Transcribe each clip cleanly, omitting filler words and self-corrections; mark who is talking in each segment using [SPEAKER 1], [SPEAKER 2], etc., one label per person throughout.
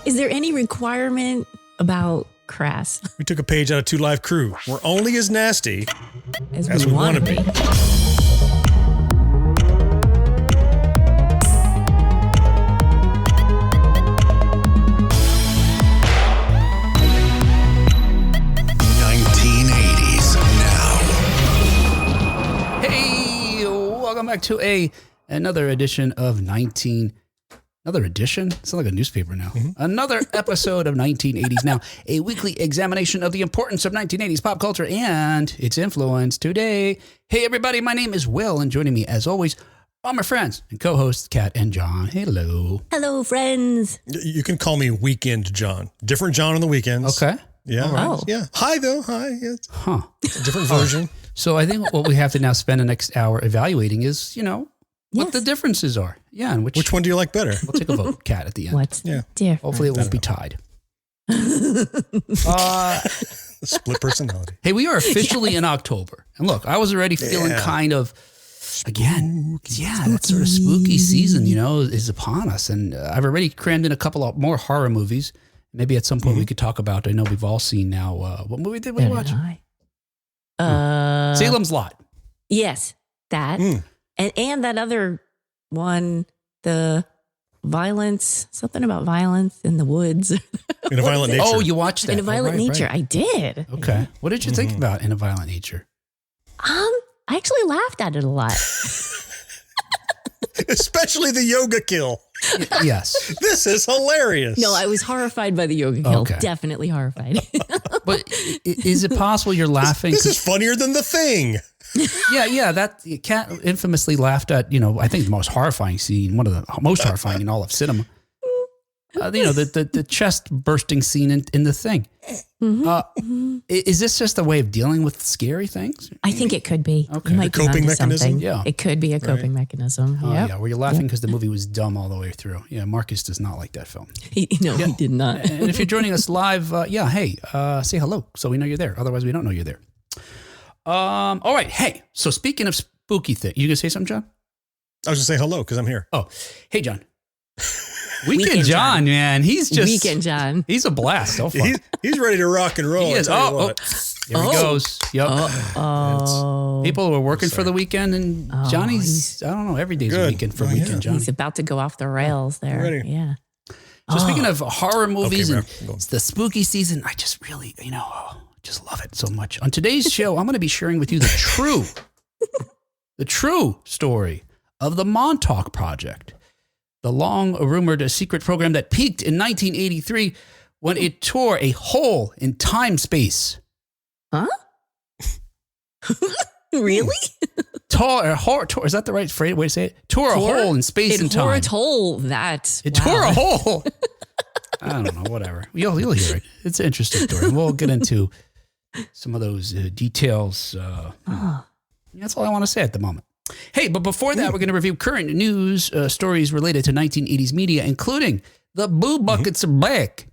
[SPEAKER 1] Is there any requirement about crass?
[SPEAKER 2] We took a page out of 2 Live Crew. We're only as nasty
[SPEAKER 1] as we want to be.
[SPEAKER 3] Welcome back to another edition of Another edition? It's like a newspaper now. Another episode of 1980s Now, a weekly examination of the importance of 1980s pop culture and its influence today. Hey, everybody, my name is Will, and joining me, as always, are my friends and co-hosts, Kat and John. Hello.
[SPEAKER 1] Hello, friends.
[SPEAKER 2] You can call me Weekend John. Different John on the weekends.
[SPEAKER 3] Okay.
[SPEAKER 2] Yeah.
[SPEAKER 1] Right. Oh.
[SPEAKER 2] Yeah. Hi, though. Hi. Yeah.
[SPEAKER 3] Huh.
[SPEAKER 2] It's a different version.
[SPEAKER 3] So I think what we have to now spend the next hour evaluating is, what the differences are. Yeah. And
[SPEAKER 2] which one do you like better?
[SPEAKER 3] We'll take a vote, Kat, at the end.
[SPEAKER 1] What's different?
[SPEAKER 3] Hopefully it won't be tied.
[SPEAKER 2] Split personality.
[SPEAKER 3] Hey, we are officially in October. And look, I was already feeling kind of, again, that sort of spooky season, is upon us. And I've already crammed in a couple of more horror movies. Maybe at some point we could talk about, I know we've all seen now, what movie did we watch? Salem's Lot.
[SPEAKER 1] Yes, that. And that other one, the violence, something about violence in the woods.
[SPEAKER 2] In a Violent Nature.
[SPEAKER 3] Oh, you watched that.
[SPEAKER 1] In a Violent Nature.
[SPEAKER 3] Right.
[SPEAKER 1] I did.
[SPEAKER 3] Okay. What did you think about In a Violent Nature?
[SPEAKER 1] I actually laughed at it a lot.
[SPEAKER 2] Especially the yoga kill.
[SPEAKER 3] Yes.
[SPEAKER 2] This is hilarious.
[SPEAKER 1] No, I was horrified by the yoga kill.
[SPEAKER 3] Okay.
[SPEAKER 1] Definitely horrified.
[SPEAKER 3] But is it possible you're laughing?
[SPEAKER 2] This is funnier than The Thing.
[SPEAKER 3] Yeah. That Kat infamously laughed at, I think the most horrifying scene, one of the most horrifying in all of cinema. The chest bursting scene in The Thing. Is this just a way of dealing with scary things?
[SPEAKER 1] I think it could be.
[SPEAKER 3] Okay.
[SPEAKER 1] Might
[SPEAKER 2] a coping mechanism?
[SPEAKER 1] Something.
[SPEAKER 3] Yeah.
[SPEAKER 1] It could be a coping mechanism.
[SPEAKER 3] Yeah. Were you laughing because the movie was dumb all the way through? Yeah. Marcus does not like that film.
[SPEAKER 1] He did not.
[SPEAKER 3] And if you're joining us live, say hello so we know you're there. Otherwise, we don't know you're there. All right. Hey, so speaking of spooky things, you gonna say something, John?
[SPEAKER 2] I was going to say hello because I'm here.
[SPEAKER 3] Oh, hey, John. Weekend John, man. He's just
[SPEAKER 1] Weekend John.
[SPEAKER 3] He's a blast so far.
[SPEAKER 2] He's ready to rock and roll.
[SPEAKER 3] He is. There he goes. Yep. People were working for the weekend, and Johnny's, I don't know, every day's a weekend for Weekend John.
[SPEAKER 1] He's about to go off the rails there.
[SPEAKER 2] Ready.
[SPEAKER 1] Yeah.
[SPEAKER 3] So speaking of horror movies
[SPEAKER 2] Okay,
[SPEAKER 3] and it's the spooky season, I just really, just love it so much. On today's show, I'm going to be sharing with you the true story of the Montauk Project, the long-rumored secret program that peaked in 1983 when it tore a hole in time-space.
[SPEAKER 1] Huh? Really?
[SPEAKER 3] Tore, is that the right way to say it? Tore a hole in space and time.
[SPEAKER 1] It tore a hole.
[SPEAKER 3] It tore a hole. I don't know, whatever. You'll hear it. It's an interesting story. We'll get into some of those details. That's all I want to say at the moment. Hey, but before that, we're going to review current news stories related to 1980s media, including the Boo Buckets are back.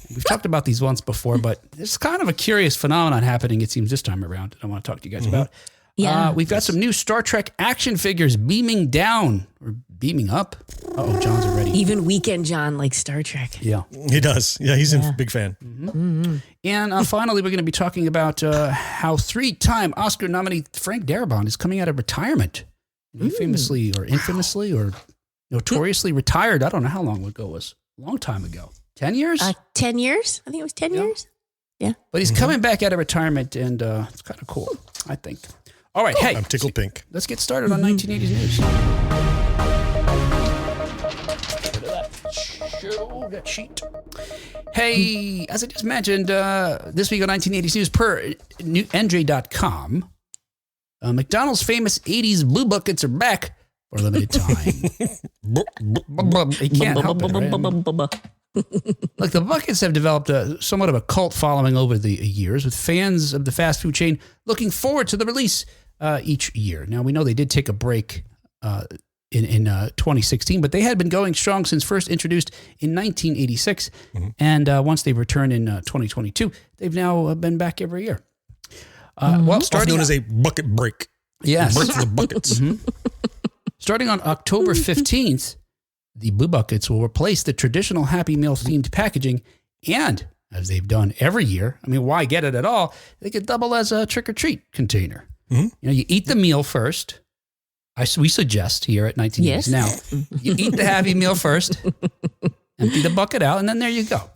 [SPEAKER 3] We've talked about these once before, but there's kind of a curious phenomenon happening, it seems, this time around. I want to talk to you guys about.
[SPEAKER 1] Yeah.
[SPEAKER 3] We've got some new Star Trek action figures beaming down or beaming up. Uh-oh, John's already.
[SPEAKER 1] Even Weekend John likes Star Trek.
[SPEAKER 3] Yeah.
[SPEAKER 2] He does. Yeah, he's a big fan.
[SPEAKER 3] And finally, we're going to be talking about how 3-time Oscar nominee Frank Darabont is coming out of retirement. He famously or infamously or notoriously retired. I don't know how long ago it was. A long time ago. 10 years?
[SPEAKER 1] 10 years? I think it was 10 years. Yeah.
[SPEAKER 3] But he's coming back out of retirement, and it's kind of cool, I think. All right, hey.
[SPEAKER 2] I'm tickled pink.
[SPEAKER 3] Let's get started on 1980s news. Show that sheet. Hey, as I just mentioned, this week on 1980s news per NJ.com, McDonald's famous 80s Blue Buckets are back for a limited time. You can't help it, right? Look, the Buckets have developed somewhat of a cult following over the years, with fans of the fast food chain looking forward to the release each year. Now, we know they did take a break in 2016, but they had been going strong since first introduced in 1986. And once they returned in 2022, they've now been back every year. Well,
[SPEAKER 2] starting known as a bucket break.
[SPEAKER 3] Yes.
[SPEAKER 2] Break the buckets.
[SPEAKER 3] Starting on October 15th, the Blue Buckets will replace the traditional Happy Meal themed packaging, and as they've done every year, I mean, why get it at all? They could double as a trick or treat container. You know, you eat the meal first. We suggest here at 1980s
[SPEAKER 1] Yes.
[SPEAKER 3] Now, you eat the Happy Meal first, empty the bucket out, and then there you go.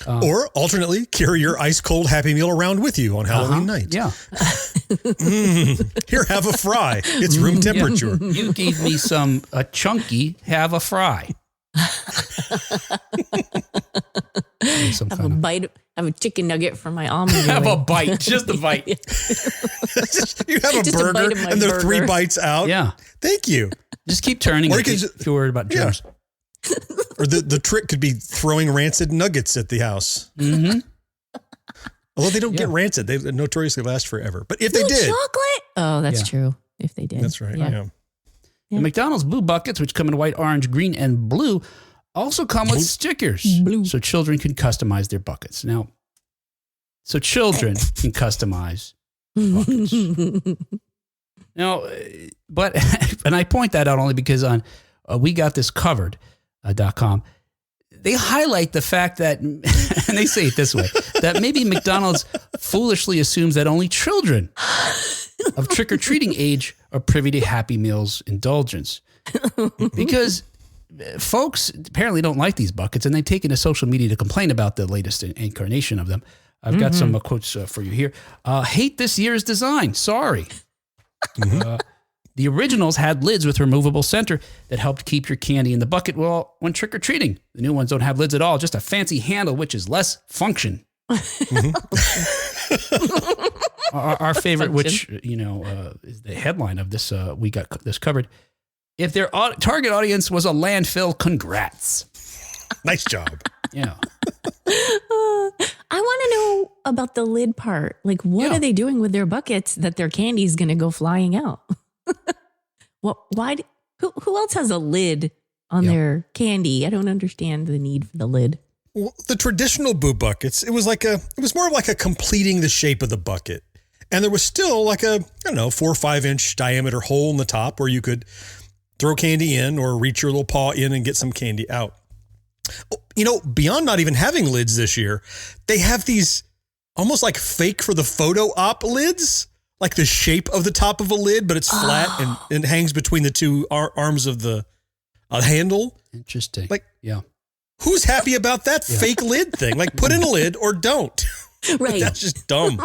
[SPEAKER 2] Or alternately, carry your ice cold Happy Meal around with you on Halloween night.
[SPEAKER 3] Yeah.
[SPEAKER 2] Here, have a fry. It's room temperature.
[SPEAKER 3] You gave me a chunky, have a fry. Some
[SPEAKER 1] Have
[SPEAKER 3] kind
[SPEAKER 1] a
[SPEAKER 3] of,
[SPEAKER 1] bite. Have a chicken nugget for my almond.
[SPEAKER 3] have a
[SPEAKER 1] joy.
[SPEAKER 3] bite, just a bite.
[SPEAKER 2] You have a
[SPEAKER 1] Just a bite
[SPEAKER 2] burger
[SPEAKER 1] of my
[SPEAKER 2] and there are 3
[SPEAKER 1] burger.
[SPEAKER 2] bites out.
[SPEAKER 3] Yeah.
[SPEAKER 2] Thank you.
[SPEAKER 3] Just keep turning
[SPEAKER 2] Or
[SPEAKER 3] it
[SPEAKER 2] you can
[SPEAKER 3] if you're worried about germs.
[SPEAKER 2] Or the trick could be throwing rancid nuggets at the house. Although they don't get rancid. They notoriously last forever. But if they
[SPEAKER 1] No
[SPEAKER 2] did.
[SPEAKER 1] chocolate. Oh, that's
[SPEAKER 3] Yeah.
[SPEAKER 1] true. If they did.
[SPEAKER 2] That's right. Yeah.
[SPEAKER 3] The McDonald's Blue Buckets, which come in white, orange, green, and blue, also come with stickers.
[SPEAKER 1] Blue.
[SPEAKER 3] So children can customize their buckets. Now, so children can customize buckets. Now, but, and I point that out only because on we got this covered.com, they highlight the fact that, and they say it this way, that maybe McDonald's foolishly assumes that only children of trick-or-treating age are privy to Happy Meal's indulgence. Because folks apparently don't like these buckets, and they've taken to social media to complain about the latest incarnation of them. I've got some quotes for you here. Hate this year's design. Sorry. The originals had lids with removable center that helped keep your candy in the bucket when trick-or-treating. The new ones don't have lids at all, just a fancy handle, which is less function. Our favorite, which, is the headline of this, we got this covered. If their target audience was a landfill, congrats.
[SPEAKER 2] Nice job.
[SPEAKER 3] Yeah.
[SPEAKER 1] I want to know about the lid part. Like, what are they doing with their buckets that their candy is going to go flying out? Well, why? Who else has a lid on their candy? I don't understand the need for the lid.
[SPEAKER 2] Well, the traditional Boo Buckets, it was more of like a completing the shape of the bucket. And there was still like a, 4 or 5 inch diameter hole in the top where you could throw candy in or reach your little paw in and get some candy out. Beyond not even having lids this year, they have these almost like fake for the photo op lids, like the shape of the top of a lid, but it's flat and hangs between the 2 arms of the handle.
[SPEAKER 3] Interesting.
[SPEAKER 2] Like,
[SPEAKER 3] yeah.
[SPEAKER 2] Who's happy about that fake lid thing? Like, put in a lid or don't.
[SPEAKER 1] Right.
[SPEAKER 2] That's just dumb.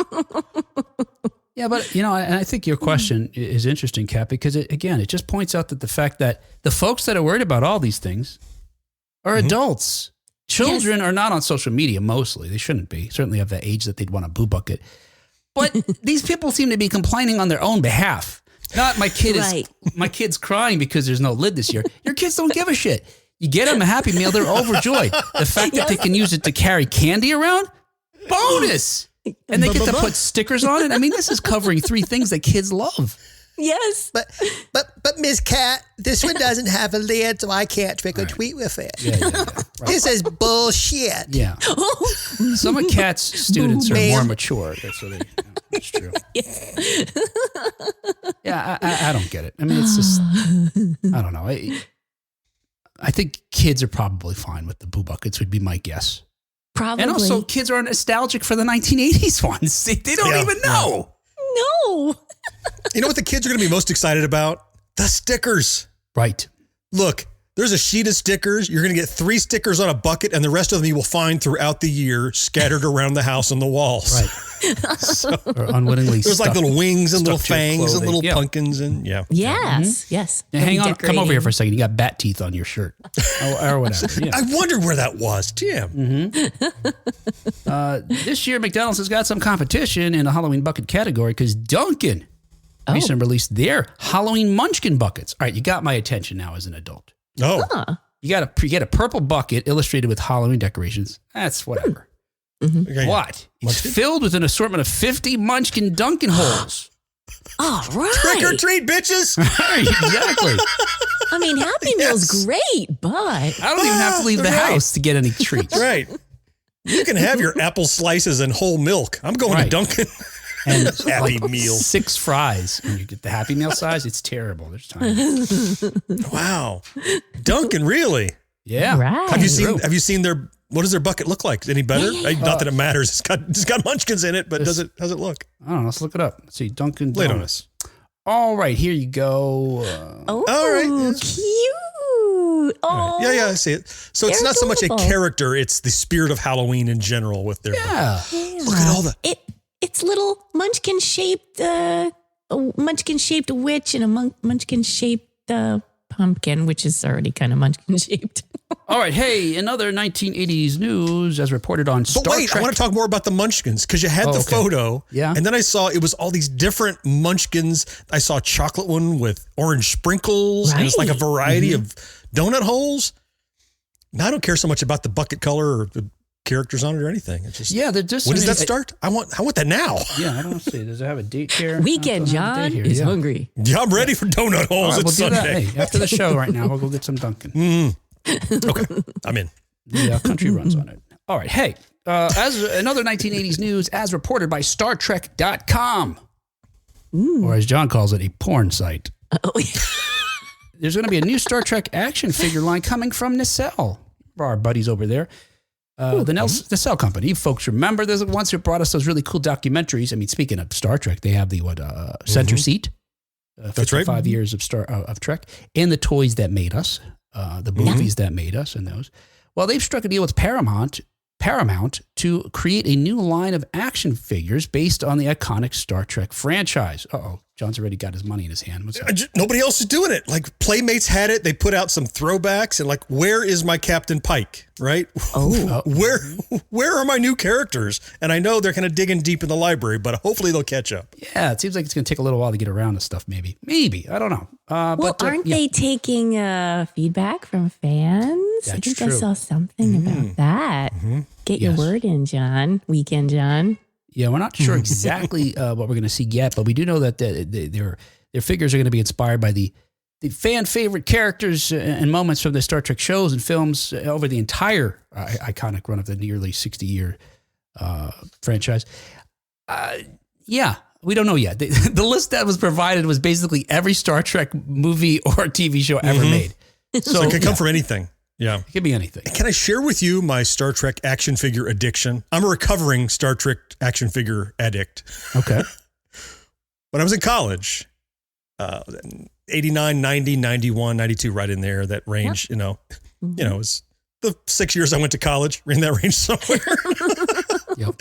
[SPEAKER 3] Yeah, but, and I think your question is interesting, Kat, because it just points out that the fact that the folks that are worried about all these things are adults. Children are not on social media mostly. They shouldn't be. Certainly of the age that they'd want a Boo Bucket. But these people seem to be complaining on their own behalf. Not my kid's crying because there's no lid this year. Your kids don't give a shit. You get them a Happy Meal, they're overjoyed. The fact that they can use it to carry candy around, bonus. And they get to put stickers on it. I mean, this is covering 3 things that kids love.
[SPEAKER 1] Yes.
[SPEAKER 4] But Miss Cat, this one doesn't have a lid, so I can't trick or treat with it.
[SPEAKER 3] Yeah. Right.
[SPEAKER 4] This is bullshit.
[SPEAKER 3] Yeah. Some of Kat's students are more mature. That's what that's true. Yeah, I don't get it. I mean, it's just, I don't know. I think kids are probably fine with the Boo Buckets would be my guess.
[SPEAKER 1] Probably.
[SPEAKER 3] And also kids are nostalgic for the 1980s ones. They don't even know.
[SPEAKER 1] No.
[SPEAKER 2] You know what the kids are going to be most excited about? The stickers.
[SPEAKER 3] Right.
[SPEAKER 2] Look, there's a sheet of stickers. You're going to get 3 stickers on a bucket, and the rest of them you will find throughout the year scattered around the house on the walls.
[SPEAKER 3] Right. Or unwittingly
[SPEAKER 2] There's like little wings and little
[SPEAKER 3] stuck to your
[SPEAKER 2] fangs and
[SPEAKER 3] clothing.
[SPEAKER 2] little pumpkins and
[SPEAKER 1] Yes. Yes.
[SPEAKER 3] Now, hang on. Come over here for a
[SPEAKER 1] Decorating.
[SPEAKER 3] second. You got bat teeth on your shirt. or whatever. Yeah.
[SPEAKER 2] I wondered where that was. Damn.
[SPEAKER 3] This year, McDonald's has got some competition in the Halloween bucket category because Dunkin' recently released their Halloween Munchkin buckets. All right, you got my attention now as an adult.
[SPEAKER 2] Oh.
[SPEAKER 3] You get a purple bucket illustrated with Halloween decorations. That's whatever.
[SPEAKER 2] Okay.
[SPEAKER 3] What? It's filled with an assortment of 50 Munchkin Dunkin' holes.
[SPEAKER 1] All right.
[SPEAKER 2] Trick or treat, bitches.
[SPEAKER 3] Exactly.
[SPEAKER 1] I mean, Happy Meal's great, but
[SPEAKER 3] I don't even have to leave the
[SPEAKER 2] Right.
[SPEAKER 3] house to get any treats.
[SPEAKER 2] Right. You can have your apple slices and whole milk. I'm going to
[SPEAKER 3] Right.
[SPEAKER 2] Dunkin'.
[SPEAKER 3] And
[SPEAKER 2] Happy Meal.
[SPEAKER 3] 6 fries. When you get the Happy Meal size, it's terrible. There's time.
[SPEAKER 2] Wow. Dunkin', really?
[SPEAKER 3] Yeah.
[SPEAKER 1] Right.
[SPEAKER 2] Have you seen their, what does their bucket look like? Any better? Not that it matters. It's got munchkins in it, but how's it look?
[SPEAKER 3] I don't know. Let's look it up. Let's see. Dunkin'
[SPEAKER 2] Lay it on
[SPEAKER 3] Donuts. All right. Here you go.
[SPEAKER 1] Oh,
[SPEAKER 2] all right.
[SPEAKER 1] Cute. Oh,
[SPEAKER 2] Yeah, I see it. So it's
[SPEAKER 1] They're
[SPEAKER 2] not so much a
[SPEAKER 1] adorable.
[SPEAKER 2] character, it's the spirit of Halloween in general with their
[SPEAKER 3] Yeah.
[SPEAKER 2] Look at all the
[SPEAKER 1] It's little munchkin shaped witch and a munchkin shaped pumpkin, which is already kind of munchkin shaped.
[SPEAKER 3] All right. Hey, another 1980s news as reported on Star
[SPEAKER 2] But wait,
[SPEAKER 3] Trek.
[SPEAKER 2] I want to talk more about the munchkins because you had the
[SPEAKER 3] okay.
[SPEAKER 2] photo.
[SPEAKER 3] Yeah.
[SPEAKER 2] And then I saw it was all these different munchkins. I saw a chocolate one with orange sprinkles. And it's like a
[SPEAKER 1] Right.
[SPEAKER 2] variety of donut holes. Now I don't care so much about the bucket color or the characters on it or anything. It's just,
[SPEAKER 3] Yeah, they're just.
[SPEAKER 2] when does that start? I want that now.
[SPEAKER 3] Yeah, I don't see. Does it have a date here?
[SPEAKER 1] Weekend
[SPEAKER 3] I don't have a
[SPEAKER 1] John
[SPEAKER 3] date here.
[SPEAKER 1] is
[SPEAKER 3] Yeah.
[SPEAKER 1] hungry.
[SPEAKER 2] Yeah, I'm ready for donut
[SPEAKER 3] All
[SPEAKER 2] holes.
[SPEAKER 3] right, we'll
[SPEAKER 2] It's
[SPEAKER 3] do that.
[SPEAKER 2] Sunday.
[SPEAKER 3] Hey, after the show right now, we'll go get some Dunkin'.
[SPEAKER 2] Okay, I'm in.
[SPEAKER 3] The country runs on it. All right. Hey, as another 1980s news, as reported by StarTrek.com, or as John calls it, a porn site.
[SPEAKER 1] Oh,
[SPEAKER 3] There's going to be a new Star Trek action figure line coming from Nacelle, our buddies over there. The Nacelle company. You folks remember there's the ones who brought us those really cool documentaries. I mean, speaking of Star Trek, they have the Center Seat.
[SPEAKER 2] That's right.
[SPEAKER 3] 5 years of Trek, and the toys that made us, the movies that made us, and those. Well, they've struck a deal with Paramount to create a new line of action figures based on the iconic Star Trek franchise. Uh-oh, John's already got his money in his hand. What's up?
[SPEAKER 2] Nobody else is doing it. Like Playmates had it. They put out some throwbacks and like, where is my Captain Pike? Right?
[SPEAKER 1] Oh.
[SPEAKER 2] Where are my new characters? And I know they're kind of digging deep in the library, but hopefully they'll catch up.
[SPEAKER 3] Yeah, it seems like it's going to take a little while to get around to stuff. Maybe. I don't know.
[SPEAKER 1] Well, aren't they taking feedback from fans? I
[SPEAKER 3] That's
[SPEAKER 1] think
[SPEAKER 3] true.
[SPEAKER 1] I saw something about that. Get your
[SPEAKER 3] Yes.
[SPEAKER 1] word in, John. Weekend John.
[SPEAKER 3] Yeah, we're not sure exactly what we're going to see yet, but we do know that their figures are going to be inspired by the fan favorite characters and moments from the Star Trek shows and films over the entire iconic run of the nearly 60-year franchise. Yeah, we don't know yet. The list that was provided was basically every Star Trek movie or TV show ever made.
[SPEAKER 2] So it could come from anything. Yeah.
[SPEAKER 3] It could be anything.
[SPEAKER 2] Can I share with you my Star Trek action figure addiction? I'm a recovering Star Trek action figure addict.
[SPEAKER 3] Okay.
[SPEAKER 2] When I was in college, 89, 90, 91, 92, right in there, that range, it was the 6 years I went to college, in that range somewhere.
[SPEAKER 3] Yep.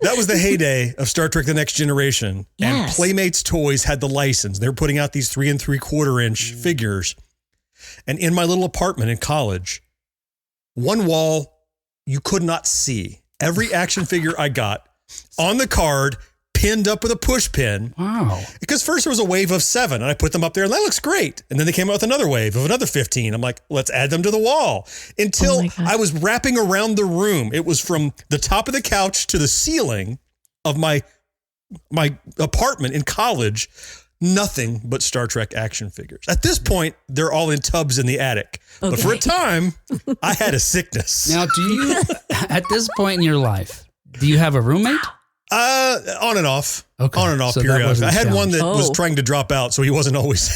[SPEAKER 2] That was the heyday of Star Trek The Next Generation. And
[SPEAKER 1] Yes.
[SPEAKER 2] Playmates Toys had the license. They were putting out these 3 3/4 inch figures. And in my little apartment in college, one wall you could not see. Every action figure I got on the card, pinned up with a push pin.
[SPEAKER 3] Wow.
[SPEAKER 2] Because first there was a wave of 7 and I put them up there and that looks great. And then they came out with another wave of another 15. I'm like, let's add them to the wall until
[SPEAKER 1] Oh my God.
[SPEAKER 2] I was wrapping around the room. It was from the top of the couch to the ceiling of my apartment in college. Nothing but Star Trek action figures. At this point, they're all in tubs in the attic. But for a time, I had a sickness.
[SPEAKER 3] Now, do you, at this point in your life, do you have a roommate?
[SPEAKER 2] On and off.
[SPEAKER 3] Okay.
[SPEAKER 2] On and off,
[SPEAKER 3] So that
[SPEAKER 2] periodically.
[SPEAKER 3] wasn't
[SPEAKER 2] I
[SPEAKER 3] a
[SPEAKER 2] had one that
[SPEAKER 1] challenge.
[SPEAKER 2] was
[SPEAKER 1] Oh.
[SPEAKER 2] trying to drop out, so he wasn't always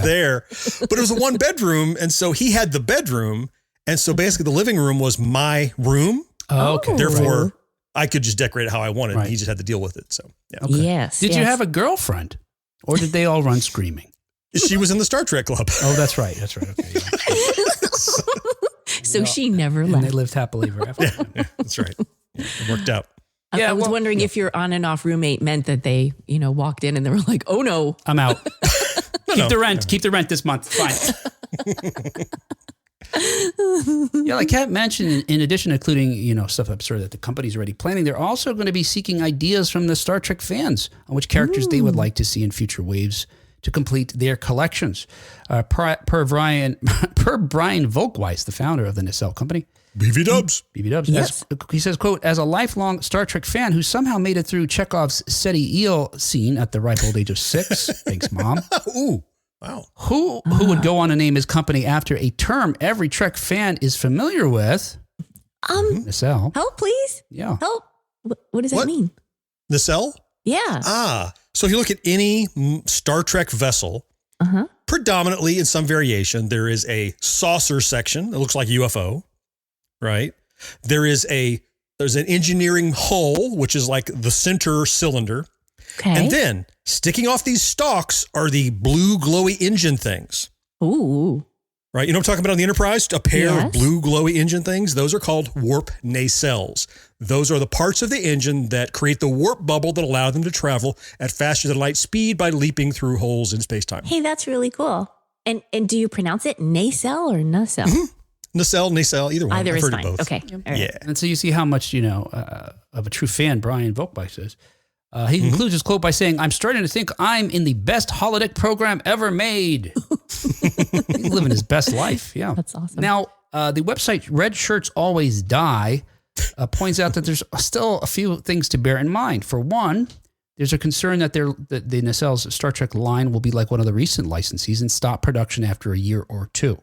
[SPEAKER 2] there. But it was a 1 bedroom, and so he had the bedroom, and so basically the living room was my room.
[SPEAKER 3] Oh, okay.
[SPEAKER 2] Therefore, I could just decorate it how I wanted.
[SPEAKER 3] Right.
[SPEAKER 2] He just had to deal with it. So yeah.
[SPEAKER 3] Okay.
[SPEAKER 1] Yes.
[SPEAKER 3] Did you
[SPEAKER 1] yes.
[SPEAKER 3] have a girlfriend, or did they all run screaming?
[SPEAKER 2] She was in the Star Trek club.
[SPEAKER 3] Oh, that's right. That's right. Okay. Yeah.
[SPEAKER 1] So she never
[SPEAKER 3] And they
[SPEAKER 1] left.
[SPEAKER 3] lived happily ever after.
[SPEAKER 2] Yeah, that's right. Yeah, it worked out.
[SPEAKER 3] Yeah,
[SPEAKER 1] I was
[SPEAKER 3] well,
[SPEAKER 1] wondering if your on and off roommate meant that they, walked in and they were like, "Oh no,
[SPEAKER 3] I'm out.
[SPEAKER 2] No,
[SPEAKER 3] Keep the rent. Keep the rent this month. Fine. Yeah, like Kat mentioned, in addition to including, stuff I'm sure that the company's already planning, they're also going to be seeking ideas from the Star Trek fans on which characters they would like to see in future waves to complete their collections. Per Brian Volkweiss, the founder of the Nacelle company,
[SPEAKER 2] BV Dubs.
[SPEAKER 3] BB Dubs.
[SPEAKER 1] Yes.
[SPEAKER 3] He says, quote, as a lifelong Star Trek fan who somehow made it through Chekhov's SETI eel scene at the ripe old age of 6, thanks, Mom,
[SPEAKER 2] Ooh, wow.
[SPEAKER 3] who would go on to name his company after a term every Trek fan is familiar with, Nacelle.
[SPEAKER 1] help, please,
[SPEAKER 3] Yeah.
[SPEAKER 1] help." What does that
[SPEAKER 2] What?
[SPEAKER 1] mean?
[SPEAKER 2] Nacelle?
[SPEAKER 1] Yeah.
[SPEAKER 2] So if you look at any Star Trek vessel, predominantly in some variation, there is a saucer section that looks like UFO, right? There's an engineering hull, which is like the center cylinder.
[SPEAKER 1] Okay.
[SPEAKER 2] And then sticking off these stalks are the blue glowy engine things.
[SPEAKER 1] Ooh.
[SPEAKER 2] Right? You know what I'm talking about on the Enterprise? A pair
[SPEAKER 1] Yes.
[SPEAKER 2] of blue glowy engine things. Those are called warp nacelles. Those are the parts of the engine that create the warp bubble that allow them to travel at faster than light speed by leaping through holes in space-time.
[SPEAKER 1] Hey, that's really cool. And do you pronounce it nacelle or nacelle?
[SPEAKER 2] Nacelle, either one.
[SPEAKER 1] Either
[SPEAKER 2] I've
[SPEAKER 1] is
[SPEAKER 2] heard
[SPEAKER 1] fine.
[SPEAKER 2] of both.
[SPEAKER 1] Okay. All right.
[SPEAKER 2] Yeah.
[SPEAKER 3] And so you see how much, of a true fan Brian Volkby says. He concludes his quote by saying, "I'm starting to think I'm in the best holodeck program ever made." He's living his best life. Yeah.
[SPEAKER 1] That's awesome.
[SPEAKER 3] Now, the website Red Shirts Always Die points out that there's still a few things to bear in mind. For one, there's a concern that the Nacelle's Star Trek line will be like one of the recent licensees and stop production after a year or two.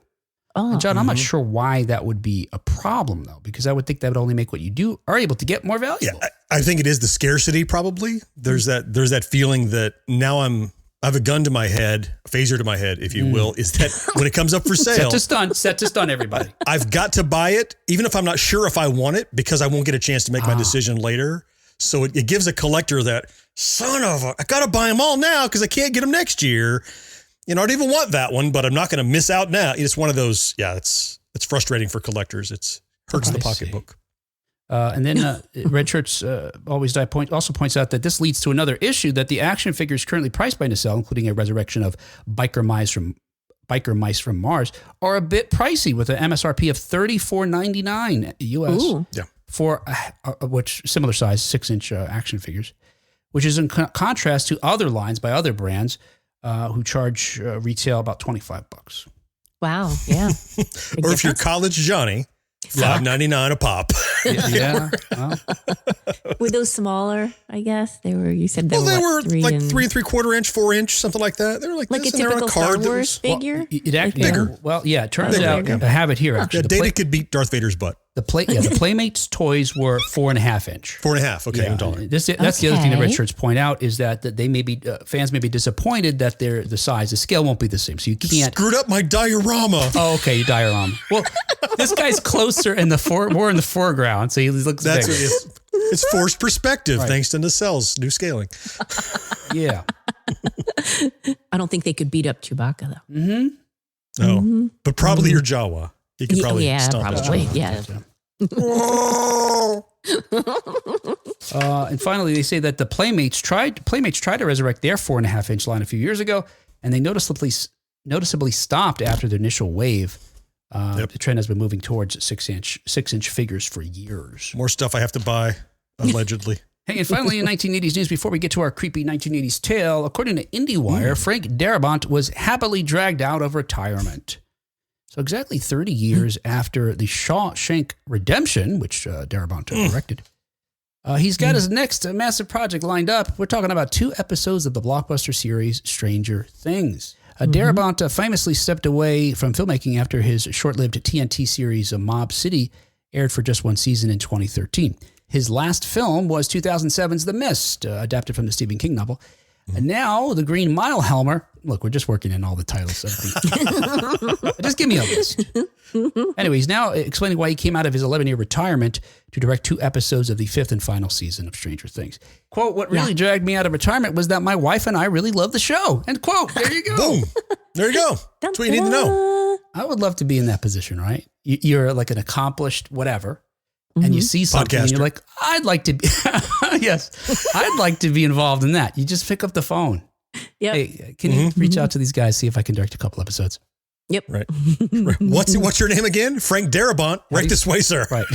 [SPEAKER 1] Oh.
[SPEAKER 3] And John, I'm not sure why that would be a problem, though, because I would think that would only make what you are able to get more valuable.
[SPEAKER 2] Yeah, I think it is the scarcity. Probably there's that feeling that now I have a gun to my head, a phaser to my head, if you will. Is that when it comes up for sale?
[SPEAKER 3] Set to stun, everybody.
[SPEAKER 2] I've got to buy it, even if I'm not sure if I want it, because I won't get a chance to make my decision later. So it gives a collector that I got to buy them all now because I can't get them next year. I don't even want that one, but I'm not going to miss out now. It's one of those. Yeah, it's frustrating for collectors. It hurts the pocketbook.
[SPEAKER 3] And then Red Shirts Always Die also points out that this leads to another issue, that the action figures currently priced by Nacelle, including a resurrection of biker mice from Mars, are a bit pricey with an MSRP of $34.99 US.
[SPEAKER 1] Ooh.
[SPEAKER 2] Yeah.
[SPEAKER 3] For which similar size 6-inch action figures, which is in contrast to other lines by other brands who charge retail about $25.
[SPEAKER 1] Wow. Yeah.
[SPEAKER 2] Or if you're college Johnny, $5.99 a pop.
[SPEAKER 3] Yeah. Well,
[SPEAKER 1] Were those smaller? I guess they were. You said they
[SPEAKER 2] Well, they
[SPEAKER 1] were,
[SPEAKER 2] were
[SPEAKER 1] what, 3
[SPEAKER 2] like
[SPEAKER 1] and,
[SPEAKER 2] 3 3/4 inch, 4 inch, something like that. They were like
[SPEAKER 1] like a
[SPEAKER 2] this, and they're on
[SPEAKER 1] typical
[SPEAKER 2] a card
[SPEAKER 1] Star
[SPEAKER 2] that
[SPEAKER 1] Wars
[SPEAKER 2] was
[SPEAKER 1] figure.
[SPEAKER 3] well, it actually,
[SPEAKER 2] Bigger.
[SPEAKER 3] Well, yeah, it turns
[SPEAKER 1] Bigger.
[SPEAKER 3] out I have it here. Actually,
[SPEAKER 2] Data could beat Darth Vader's butt.
[SPEAKER 3] the Playmates toys were 4.5 inch.
[SPEAKER 2] 4.5. Okay,
[SPEAKER 3] Yeah,
[SPEAKER 2] I'm taller.
[SPEAKER 3] that's the other thing that Red
[SPEAKER 1] Okay.
[SPEAKER 3] Shirts point out is that they may be fans may be disappointed that the size, the scale won't be the same. So you can't.
[SPEAKER 2] Screwed up my diorama.
[SPEAKER 3] Oh, okay, you diorama. Well, this guy's closer in more in the foreground, so he looks
[SPEAKER 2] That's
[SPEAKER 3] bigger.
[SPEAKER 2] it's forced perspective
[SPEAKER 3] Right.
[SPEAKER 2] thanks to Nacelle's new scaling.
[SPEAKER 3] Yeah.
[SPEAKER 1] I don't think they could beat up Chewbacca though.
[SPEAKER 3] Mm-hmm.
[SPEAKER 2] No, but probably your Jawa. You could probably
[SPEAKER 1] yeah,
[SPEAKER 2] stomp his
[SPEAKER 1] probably.
[SPEAKER 2] Jawa.
[SPEAKER 1] Yeah.
[SPEAKER 3] And finally, they say that the Playmates tried to resurrect their 4.5-inch line a few years ago, and they noticeably stopped after the initial wave. The trend has been moving towards 6-inch figures for years.
[SPEAKER 2] More stuff I have to buy, allegedly.
[SPEAKER 3] Hey, and finally, in 1980s news, before we get to our creepy 1980s tale, according to IndieWire, Frank Darabont was happily dragged out of retirement. So exactly 30 years after the Shawshank Redemption, which Darabont directed, he's got his next massive project lined up. We're talking about 2 episodes of the blockbuster series Stranger Things. Darabont famously stepped away from filmmaking after his short-lived TNT series Mob City aired for just 1 season in 2013. His last film was 2007's The Mist, adapted from the Stephen King novel. And now the Green Mile Helmer. Look, we're just working in all the titles. Just give me a list. Anyway, he's now explaining why he came out of his 11-year retirement to direct 2 episodes of the 5th and final season of Stranger Things. Quote, what really dragged me out of retirement was that my wife and I really love the show. End quote. There you go.
[SPEAKER 2] Boom. There you go. That's what you need to know.
[SPEAKER 3] I would love to be in that position, right? You're like an accomplished whatever. And you see something and you're like, I'd like to be, yes, I'd like to be involved in that. You just pick up the phone.
[SPEAKER 1] Yep.
[SPEAKER 3] Hey, can you reach out to these guys, see if I can direct a couple episodes?
[SPEAKER 1] Yep.
[SPEAKER 2] Right. What's your name again? Frank Darabont. Right this way, sir.
[SPEAKER 3] Right.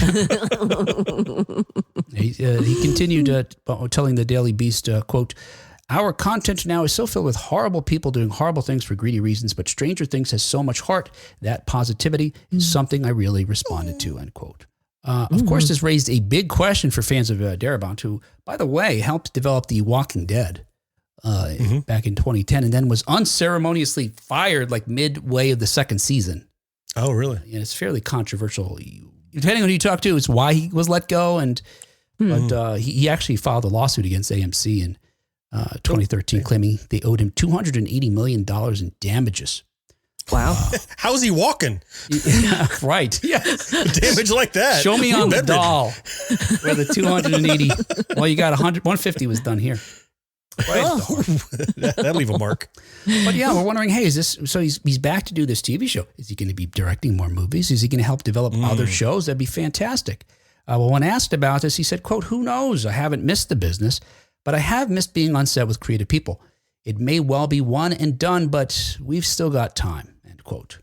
[SPEAKER 3] He continued telling the Daily Beast, quote, our content now is so filled with horrible people doing horrible things for greedy reasons, but Stranger Things has so much heart. That positivity is something I really responded to, end quote. Of course, this raised a big question for fans of Darabont, who, by the way, helped develop The Walking Dead back in 2010 and then was unceremoniously fired like midway of the 2nd season.
[SPEAKER 2] Oh, really?
[SPEAKER 3] And it's fairly controversial. Depending on who you talk to, it's why he was let go. And But he actually filed a lawsuit against AMC in 2013, claiming they owed him $280 million in damages.
[SPEAKER 1] Wow.
[SPEAKER 2] How's he walking?
[SPEAKER 3] Yeah, right. Yeah.
[SPEAKER 2] Damage like that.
[SPEAKER 3] Show me on the
[SPEAKER 2] Bedridden.
[SPEAKER 3] doll where the 280. Well, you got 150 was done here. Right.
[SPEAKER 2] That'll leave a mark.
[SPEAKER 3] But yeah, we're wondering, hey, is this, so he's back to do this TV show. Is he going to be directing more movies? Is he going to help develop other shows? That'd be fantastic. Well, when asked about this, he said, quote, "Who knows? I haven't missed the business, but I have missed being on set with creative people. It may well be one and done, but we've still got time," end quote.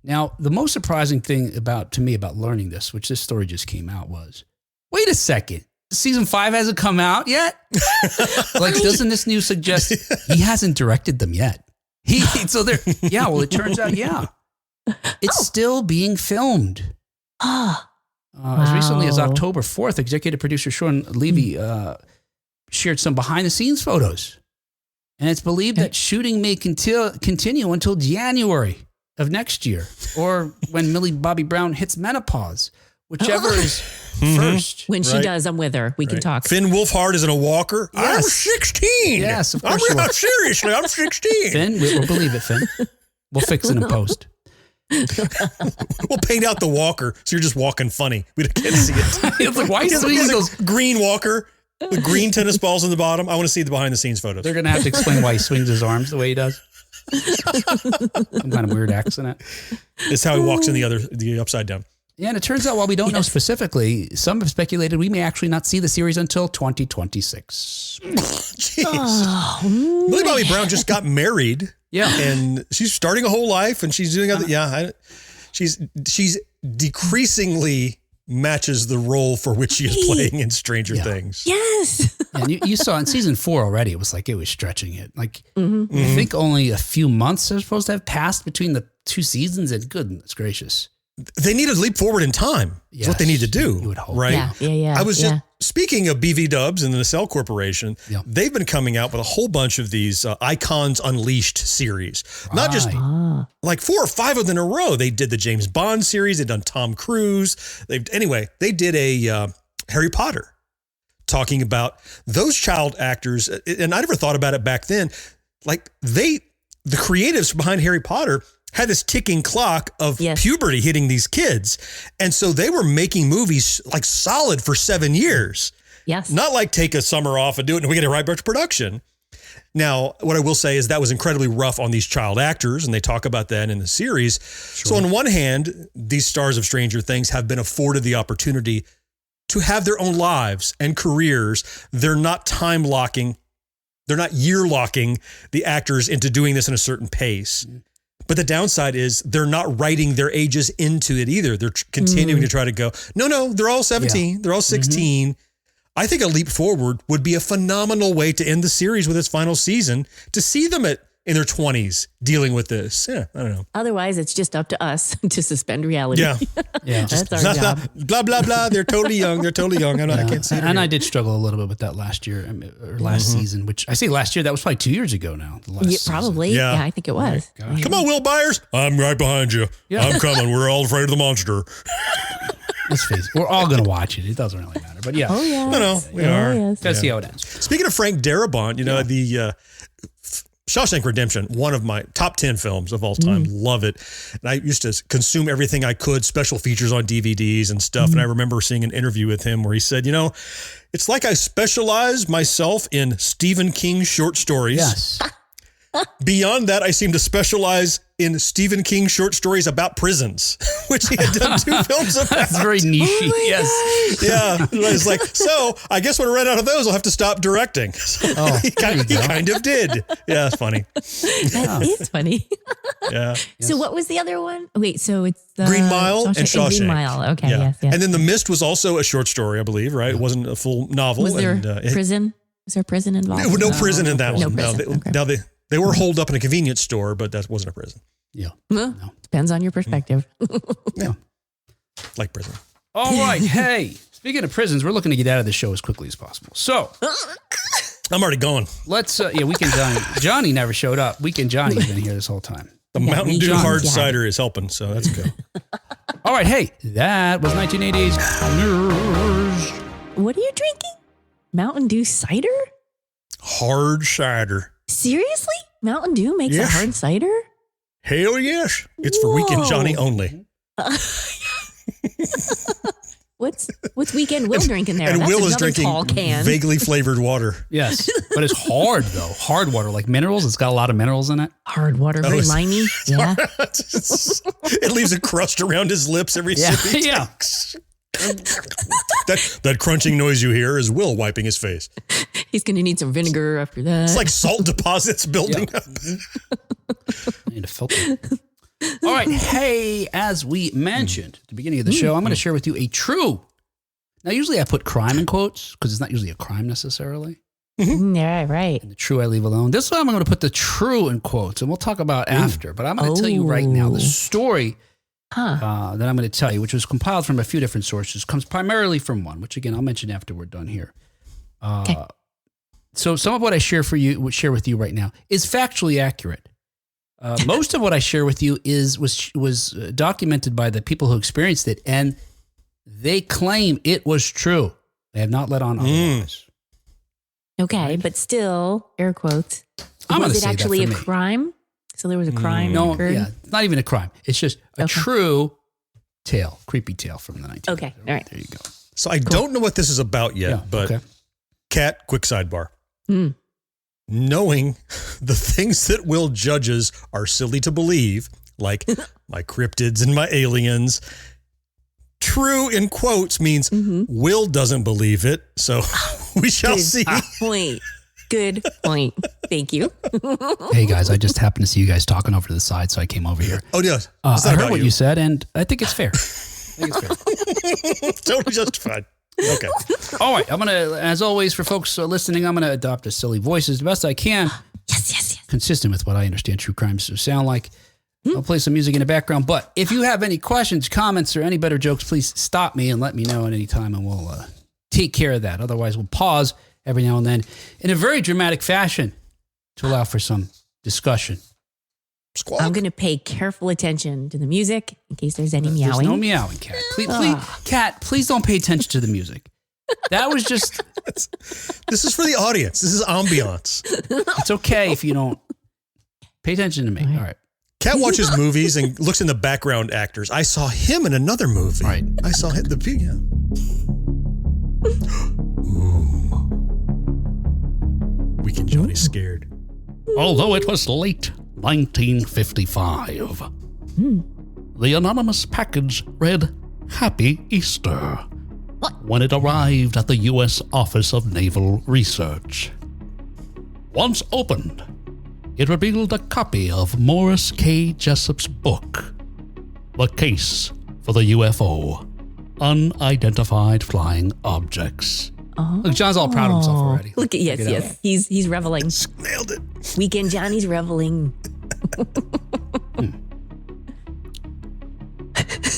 [SPEAKER 3] Now, the most surprising thing to me about learning this, which this story just came out, was, wait a second. Season 5 hasn't come out yet? Like, doesn't this news suggest he hasn't directed them yet? Well, it turns out, it's still being filmed. As recently as October 4th, executive producer Sean Levy shared some behind-the-scenes photos. And it's believed that shooting may continue until January of next year, or when Millie Bobby Brown hits menopause, whichever is first.
[SPEAKER 1] When she does, I'm with her. We can talk.
[SPEAKER 2] Finn Wolfhard is in a walker.
[SPEAKER 3] Yes.
[SPEAKER 2] I'm 16.
[SPEAKER 3] Yes, of course you are.
[SPEAKER 2] Seriously, I'm 16.
[SPEAKER 3] Finn, we'll believe it, Finn. We'll fix it in post.
[SPEAKER 2] We'll paint out the walker so you're just walking funny. We can't see it.
[SPEAKER 3] It's like, why is
[SPEAKER 2] It's
[SPEAKER 3] those?
[SPEAKER 2] a green walker with green tennis balls in the bottom. I want to see the behind the scenes photos.
[SPEAKER 3] They're going to have to explain why he swings his arms the way he does. Some kind of weird accent.
[SPEAKER 2] It's how he walks in the upside down.
[SPEAKER 3] Yeah, and it turns out, while we don't know specifically, some have speculated we may actually not see the series until 2026.
[SPEAKER 2] Jeez. Millie Bobby Brown just got married.
[SPEAKER 3] Yeah.
[SPEAKER 2] And she's starting a whole life and she's doing other, she's decreasingly matches the role for which she is playing in Stranger Things.
[SPEAKER 1] Yes.
[SPEAKER 3] And you saw in season 4 already, it was stretching it. Like, I think only a few months are supposed to have passed between the 2 seasons, and goodness gracious.
[SPEAKER 2] They need to leap forward in time. That's what they need to do.
[SPEAKER 3] You would hope.
[SPEAKER 2] Right?
[SPEAKER 1] Yeah.
[SPEAKER 2] I was just speaking of BV Dubs and the Nacelle Corporation.
[SPEAKER 3] Yeah.
[SPEAKER 2] They've been coming out with a whole bunch of these Icons Unleashed series. Not just like 4 or 5 of them in a row. They did the James Bond series. They've done Tom Cruise. They did a Harry Potter, talking about those child actors. And I never thought about it back then. Like the creatives behind Harry Potter had this ticking clock of puberty hitting these kids. And so they were making movies like solid for 7 years.
[SPEAKER 1] Yes.
[SPEAKER 2] Not like take a summer off and do it and we get it right back to production. Now, what I will say is that was incredibly rough on these child actors, and they talk about that in the series. Sure. So on one hand, these stars of Stranger Things have been afforded the opportunity to have their own lives and careers. They're not time locking. They're not year locking the actors into doing this in a certain pace. But the downside is they're not writing their ages into it either. They're continuing to try to go, no, they're all 17. Yeah. They're all 16. I think a leap forward would be a phenomenal way to end the series with its final season, to see them in their 20s dealing with this. Yeah, I don't know.
[SPEAKER 1] Otherwise, it's just up to us to suspend reality.
[SPEAKER 2] Yeah.
[SPEAKER 1] That's our job.
[SPEAKER 2] Blah, blah, blah. They're totally young. I can't see it.
[SPEAKER 3] And I did struggle a little bit with that last year, or last season, which I say last year, that was probably 2 years ago now.
[SPEAKER 1] Probably. Yeah, I think it was.
[SPEAKER 2] Come on, Will Byers. I'm right behind you. Yeah. I'm coming. We're all afraid of the monster.
[SPEAKER 3] Let's face it. We're all going to watch it. It doesn't really matter. But yeah.
[SPEAKER 1] Oh, yeah.
[SPEAKER 2] No, we are.
[SPEAKER 1] Yes.
[SPEAKER 3] Gotta see how it ends.
[SPEAKER 2] Speaking of Frank Darabont, the Shawshank Redemption, one of my top 10 films of all time. Love it. And I used to consume everything I could, special features on DVDs and stuff. And I remember seeing an interview with him where he said, it's like I specialize myself in Stephen King short stories.
[SPEAKER 3] Yes.
[SPEAKER 2] Beyond that, I seem to specialize in Stephen King short stories about prisons, which he had done 2 films about.
[SPEAKER 3] That's very niche.
[SPEAKER 2] Yes. Yeah. It's like, so I guess when I run out of those, I'll have to stop directing. He kind of did. Yeah, it's funny.
[SPEAKER 1] That is funny.
[SPEAKER 2] Yeah.
[SPEAKER 1] So what was the other one? Wait, so it's
[SPEAKER 2] Green Mile and Shawshank.
[SPEAKER 1] Green Mile. Okay.
[SPEAKER 2] Yeah.
[SPEAKER 1] Yes.
[SPEAKER 2] And then The Mist was also a short story, I believe, right? It wasn't a full novel.
[SPEAKER 1] Was there prison? Was there prison involved?
[SPEAKER 2] No prison in that one.
[SPEAKER 1] No prison.
[SPEAKER 2] Now they were holed up in a convenience store, but that wasn't a prison.
[SPEAKER 3] Yeah.
[SPEAKER 1] Well, depends on your perspective.
[SPEAKER 2] Yeah. Like prison.
[SPEAKER 3] All right. Hey, speaking of prisons, we're looking to get out of the show as quickly as possible. So
[SPEAKER 2] I'm already going.
[SPEAKER 3] let's, Weekend Johnny. Johnny never showed up. Weekend Johnny's been here this whole time.
[SPEAKER 2] The Mountain Dew hard cider is helping, so that's good.
[SPEAKER 3] All right. Hey, that was 1980s news.
[SPEAKER 1] What are you drinking? Mountain Dew cider?
[SPEAKER 2] Hard cider.
[SPEAKER 1] Seriously? Mountain Dew makes a hard cider?
[SPEAKER 2] Hell yes. It's for Weekend Johnny only.
[SPEAKER 1] What's Weekend Will drinking there?
[SPEAKER 2] And
[SPEAKER 1] That's
[SPEAKER 2] Will is
[SPEAKER 1] another
[SPEAKER 2] drinking
[SPEAKER 1] tall can.
[SPEAKER 2] vaguely flavored water.
[SPEAKER 3] Yes, but it's hard though. Hard water, like minerals. It's got a lot of minerals in it.
[SPEAKER 1] Hard water, very limey. Yeah.
[SPEAKER 2] It leaves a crust around his lips every sip he takes. That crunching noise you hear is Will wiping his face.
[SPEAKER 1] He's going to need some vinegar after that.
[SPEAKER 2] It's like salt deposits building up.
[SPEAKER 3] I need a filter. All right. Hey, as we mentioned at the beginning of the show, I'm going to share with you a true. Now, usually I put crime in quotes because it's not usually a crime necessarily.
[SPEAKER 1] Yeah, right.
[SPEAKER 3] And the true I leave alone. This one I'm going to put the true in quotes, and we'll talk about after. But I'm going to tell you right now the story that I'm going to tell you, which was compiled from a few different sources, comes primarily from one, which again I'll mention after we're done here. Okay. So some of what I share with you right now is factually accurate. Most of what I share with you was documented by the people who experienced it, and they claim it was true. They have not let on otherwise.
[SPEAKER 1] Okay, but still, air quotes.
[SPEAKER 3] Was
[SPEAKER 1] it actually a crime? So there was a crime.
[SPEAKER 3] No,
[SPEAKER 1] occurred?
[SPEAKER 3] yeah, it's not even a crime. It's just a true tale, creepy tale from the 1900s.
[SPEAKER 1] Okay, all right.
[SPEAKER 3] There you go.
[SPEAKER 2] So I don't know what this is about yet, but Kat, quick sidebar. Knowing the things that Will judges are silly to believe, like my cryptids and my aliens, true in quotes means Will doesn't believe it. So we shall see.
[SPEAKER 1] Good point. Thank you.
[SPEAKER 3] Hey guys, I just happened to see you guys talking over to the side, so I came over here.
[SPEAKER 2] Oh, yeah.
[SPEAKER 3] I heard what you said, and I think it's fair.
[SPEAKER 2] Totally justified. Okay.
[SPEAKER 3] All right. I'm going to, as always, for folks listening, I'm going to adopt a silly voice as best I can.
[SPEAKER 1] Yes.
[SPEAKER 3] Consistent with what I understand true crimes to sound like. I'll play some music in the background. But if you have any questions, comments, or any better jokes, please stop me and let me know at any time, and we'll take care of that. Otherwise, we'll pause every now and then in a very dramatic fashion to allow for some discussion.
[SPEAKER 2] Squawk.
[SPEAKER 1] I'm going to pay careful attention to the music in case there's any meowing.
[SPEAKER 3] There's no meowing, Kat. Please, Kat, please don't pay attention to the music. That was just...
[SPEAKER 2] This is for the audience. This is ambiance.
[SPEAKER 3] It's okay if you don't pay attention to me. All right.
[SPEAKER 2] Kat watches movies and looks in the background actors. I saw him in another movie.
[SPEAKER 3] Right.
[SPEAKER 2] I saw him. Weekend Johnny's scared.
[SPEAKER 3] Although it was late 1955, the anonymous package read Happy Easter when it arrived at the U.S. Office of Naval Research. Once opened, it revealed a copy of Morris K. Jessup's book, The Case for the UFO, Unidentified Flying Objects.
[SPEAKER 1] Oh.
[SPEAKER 3] Look, John's all proud of himself already.
[SPEAKER 1] Look at yes. He's reveling.
[SPEAKER 2] Nailed it.
[SPEAKER 1] Weekend Johnny's reveling.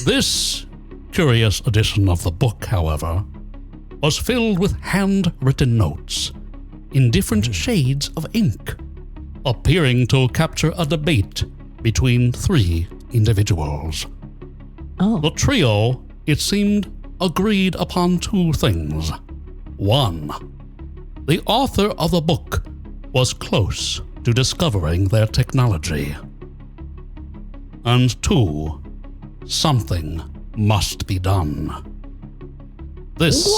[SPEAKER 3] This curious edition of the book, however, was filled with handwritten notes in different shades of ink, appearing to capture a debate between three individuals. The trio, it seemed, agreed upon two things. One, the author of the book was close to discovering their technology. And two, something must be done. This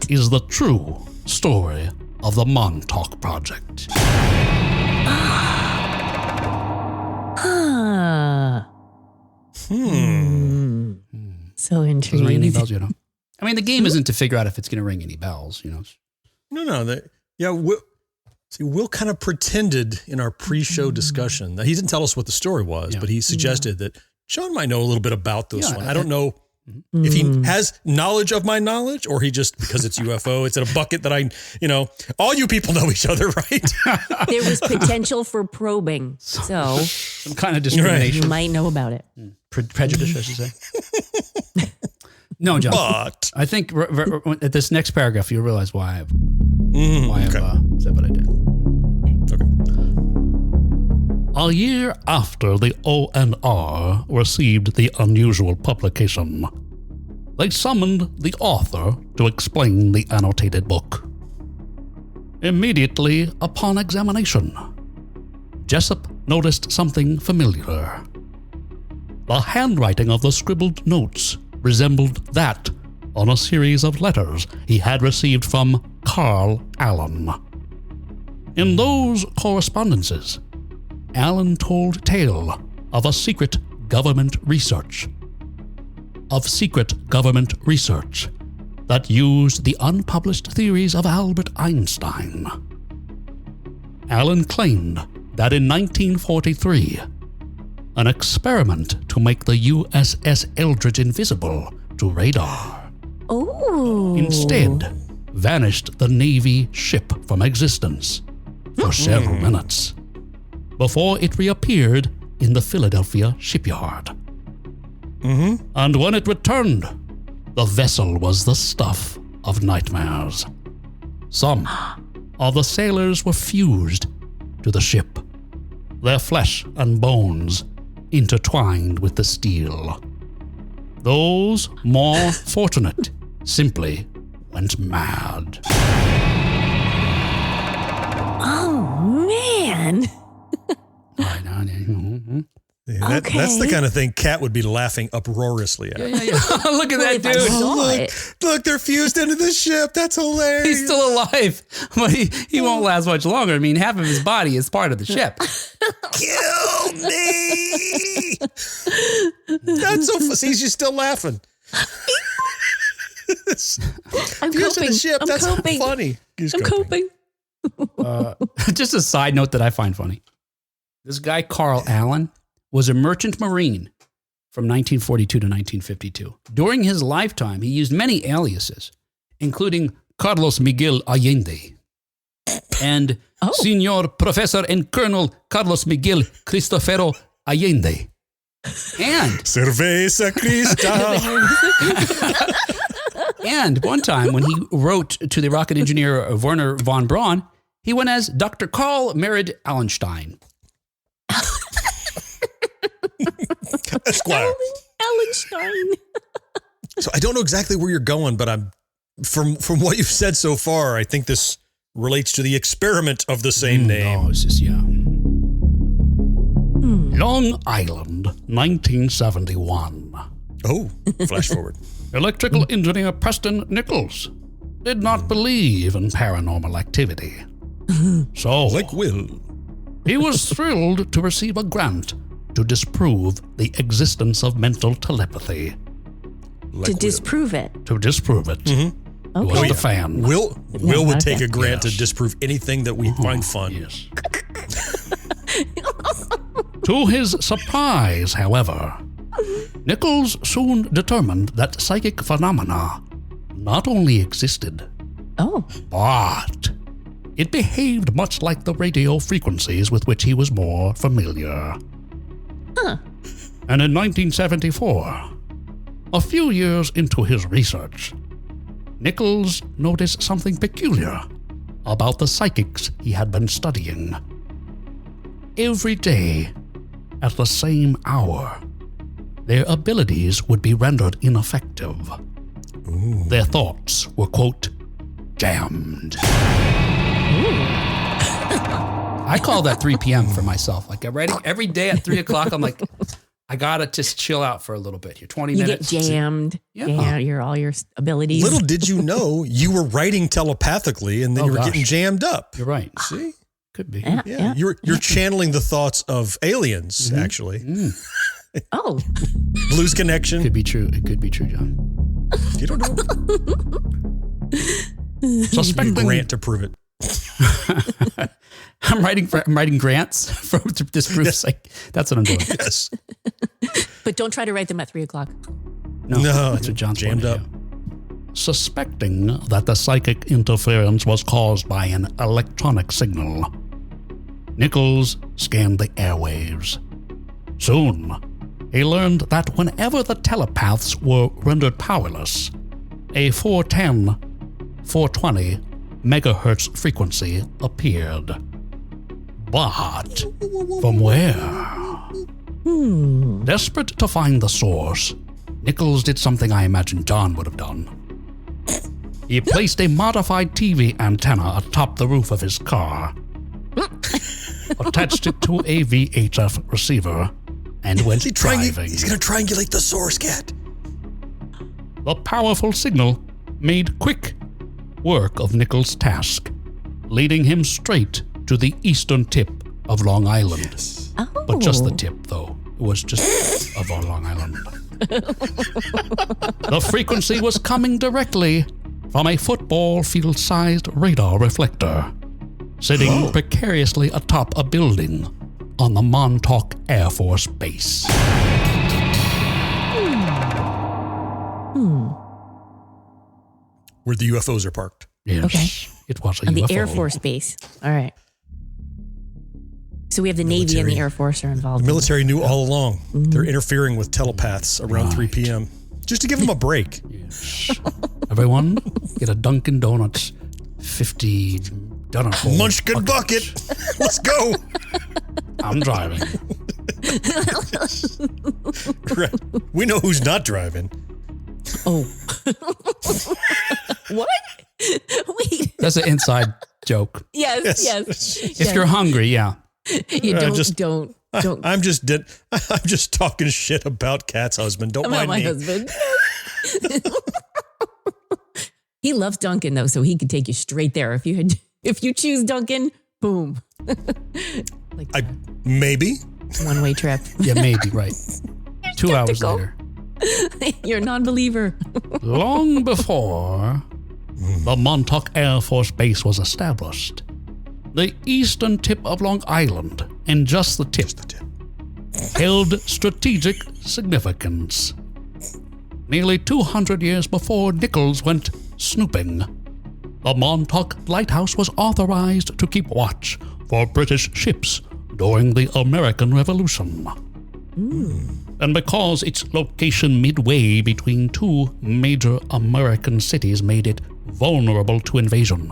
[SPEAKER 3] is the true story of the Montauk Project.
[SPEAKER 1] So intriguing.
[SPEAKER 3] Doesn't ring any bells, you know? I mean, the game isn't to figure out if it's going to ring any bells, you know?
[SPEAKER 2] No. Will kind of pretended in our pre-show discussion that he didn't tell us what the story was, but he suggested that John might know a little bit about this one. I don't know if he has knowledge of my knowledge or he just, because it's UFO, it's in a bucket that all you people know each other, right?
[SPEAKER 1] There was potential for probing. So
[SPEAKER 3] some kind of discrimination.
[SPEAKER 1] You might know about it.
[SPEAKER 3] Prejudice, I should say. No, John.
[SPEAKER 2] But
[SPEAKER 3] I think at this next paragraph, you'll realize why I've said what I did.
[SPEAKER 2] Okay.
[SPEAKER 3] A year after the ONR received the unusual publication, they summoned the author to explain the annotated book. Immediately upon examination, Jessup noticed something familiar. The handwriting of the scribbled notes resembled that on a series of letters he had received from Carl Allen. In those correspondences, Allen told tale of secret government research that used the unpublished theories of Albert Einstein. Allen claimed that in 1943, an experiment to make the USS Eldridge invisible to radar instead vanished the Navy ship from existence for several minutes before it reappeared in the Philadelphia shipyard. And when it returned, the vessel was the stuff of nightmares. Some of the sailors were fused to the ship, their flesh and bones intertwined with the steel. Those more fortunate simply went mad.
[SPEAKER 1] Oh, man.
[SPEAKER 2] Yeah, that's the kind of thing Kat would be laughing uproariously at.
[SPEAKER 3] Yeah. Look at that dude.
[SPEAKER 2] Look, they're fused into the ship. That's hilarious.
[SPEAKER 3] He's still alive, but he won't last much longer. I mean, half of his body is part of the ship.
[SPEAKER 2] Kill me. That's so funny. See, she's still laughing.
[SPEAKER 1] I'm
[SPEAKER 2] Fused in
[SPEAKER 1] coping.
[SPEAKER 2] the ship.
[SPEAKER 1] I'm
[SPEAKER 2] That's
[SPEAKER 1] coping.
[SPEAKER 2] funny. He's
[SPEAKER 1] I'm coping.
[SPEAKER 3] Just a side note that I find funny. This guy, Carl Allen, was a merchant marine from 1942 to 1952. During his lifetime, he used many aliases, including Carlos Miguel Allende and Senor Professor and Colonel Carlos Miguel Cristofero Allende. And
[SPEAKER 2] Cerveza Crista.
[SPEAKER 3] And one time when he wrote to the rocket engineer Werner von Braun, he went as Dr. Karl Merid Allenstein.
[SPEAKER 2] Esquire.
[SPEAKER 1] Allenstein.
[SPEAKER 2] So I don't know exactly where you're going, but I'm from what you've said so far, I think this relates to the experiment of the same name.
[SPEAKER 3] Oh, it's just, yeah. Long Island, 1971.
[SPEAKER 2] Oh, flash forward.
[SPEAKER 3] Electrical engineer Preston Nichols did not believe in paranormal activity. So,
[SPEAKER 2] Like Will.
[SPEAKER 3] he was thrilled to receive a grant to disprove the existence of mental telepathy.
[SPEAKER 2] Like
[SPEAKER 1] To
[SPEAKER 2] Will.
[SPEAKER 1] disprove it.
[SPEAKER 3] To disprove it.
[SPEAKER 1] Okay.
[SPEAKER 3] Was the fan.
[SPEAKER 2] Will would take
[SPEAKER 1] okay.
[SPEAKER 2] a grant
[SPEAKER 3] Yes.
[SPEAKER 2] to disprove anything that we find fun.
[SPEAKER 3] Yes. To his surprise, however, Nichols soon determined that psychic phenomena not only existed,
[SPEAKER 1] Oh.
[SPEAKER 3] but it behaved much like the radio frequencies with which he was more familiar. And in 1974, a few years into his research, Nichols noticed something peculiar about the psychics he had been studying. Every day, at the same hour, their abilities would be rendered ineffective. Their thoughts were, quote, jammed. I call that 3 p.m. for myself. Like every day at 3 o'clock, I'm like, I gotta just chill out for a little bit here. 20
[SPEAKER 1] You
[SPEAKER 3] minutes.
[SPEAKER 1] get jammed.
[SPEAKER 3] Yeah.
[SPEAKER 1] All your abilities.
[SPEAKER 2] Little did you know you were writing telepathily and then
[SPEAKER 3] Oh,
[SPEAKER 2] you were
[SPEAKER 3] gosh.
[SPEAKER 2] getting jammed up.
[SPEAKER 3] You're right.
[SPEAKER 2] See?
[SPEAKER 3] Could be.
[SPEAKER 1] Yeah.
[SPEAKER 2] You're channeling the thoughts of aliens, actually.
[SPEAKER 1] Oh.
[SPEAKER 2] Blues Connection.
[SPEAKER 3] Could be true. It could be true, John.
[SPEAKER 2] You don't know.
[SPEAKER 3] Suspecting
[SPEAKER 2] Grant to prove it.
[SPEAKER 3] I'm writing grants for to disprove psych. That's what I'm doing.
[SPEAKER 2] Yes.
[SPEAKER 1] But don't try to write them at 3 o'clock.
[SPEAKER 3] No, that's what John's
[SPEAKER 2] jammed
[SPEAKER 3] going
[SPEAKER 2] up.
[SPEAKER 3] to do. Suspecting that the psychic interference was caused by an electronic signal, Nichols scanned the airwaves. Soon, he learned that whenever the telepaths were rendered powerless, a 410, 420 megahertz frequency appeared. But from where? Desperate to find the source, Nichols did something I imagine John would have done. He placed a modified TV antenna atop the roof of his car, attached it to a VHF receiver, and went driving.
[SPEAKER 2] He's going to triangulate the source, Cat.
[SPEAKER 3] The powerful signal made quick work of Nichols' task, leading him straight to the eastern tip of Long Island.
[SPEAKER 2] Yes.
[SPEAKER 1] Oh.
[SPEAKER 3] But just the tip, though. It was just of Long Island. The frequency was coming directly from a football field-sized radar reflector, sitting precariously atop a building on the Montauk Air Force Base.
[SPEAKER 2] Where the UFOs are parked.
[SPEAKER 3] Yes,
[SPEAKER 1] Okay.
[SPEAKER 3] it was a
[SPEAKER 1] On
[SPEAKER 3] UFO.
[SPEAKER 1] the Air Force Base. All right. So we have the Navy and the Air Force are involved.
[SPEAKER 2] The military knew all along.
[SPEAKER 1] Mm-hmm.
[SPEAKER 2] They're interfering with telepaths around 3 p.m. just to give them a break.
[SPEAKER 3] Yes. Everyone, get a Dunkin' Donuts 50 donut hole
[SPEAKER 2] Munchkin bucket. Let's go.
[SPEAKER 3] I'm driving.
[SPEAKER 2] Correct. We know who's not driving.
[SPEAKER 1] Oh. What? Wait.
[SPEAKER 3] That's an inside joke.
[SPEAKER 1] Yes.
[SPEAKER 3] If you're hungry, yeah.
[SPEAKER 1] You don't.
[SPEAKER 2] I'm just talking shit about Kat's husband. Don't
[SPEAKER 1] About
[SPEAKER 2] mind
[SPEAKER 1] my
[SPEAKER 2] me.
[SPEAKER 1] husband. He loves Dunkin' though, so he could take you straight there. If you choose Dunkin', boom.
[SPEAKER 2] Maybe.
[SPEAKER 1] One-way trip.
[SPEAKER 3] Yeah, maybe, right. 2 hours
[SPEAKER 1] skeptical.
[SPEAKER 3] later.
[SPEAKER 1] You're a non-believer.
[SPEAKER 3] Long before the Montauk Air Force Base was established, the eastern tip of Long Island, and just the tip, held strategic significance. Nearly 200 years before Nichols went snooping, the Montauk Lighthouse was authorized to keep watch for British ships during the American Revolution. And because its location midway between two major American cities made it vulnerable to invasion,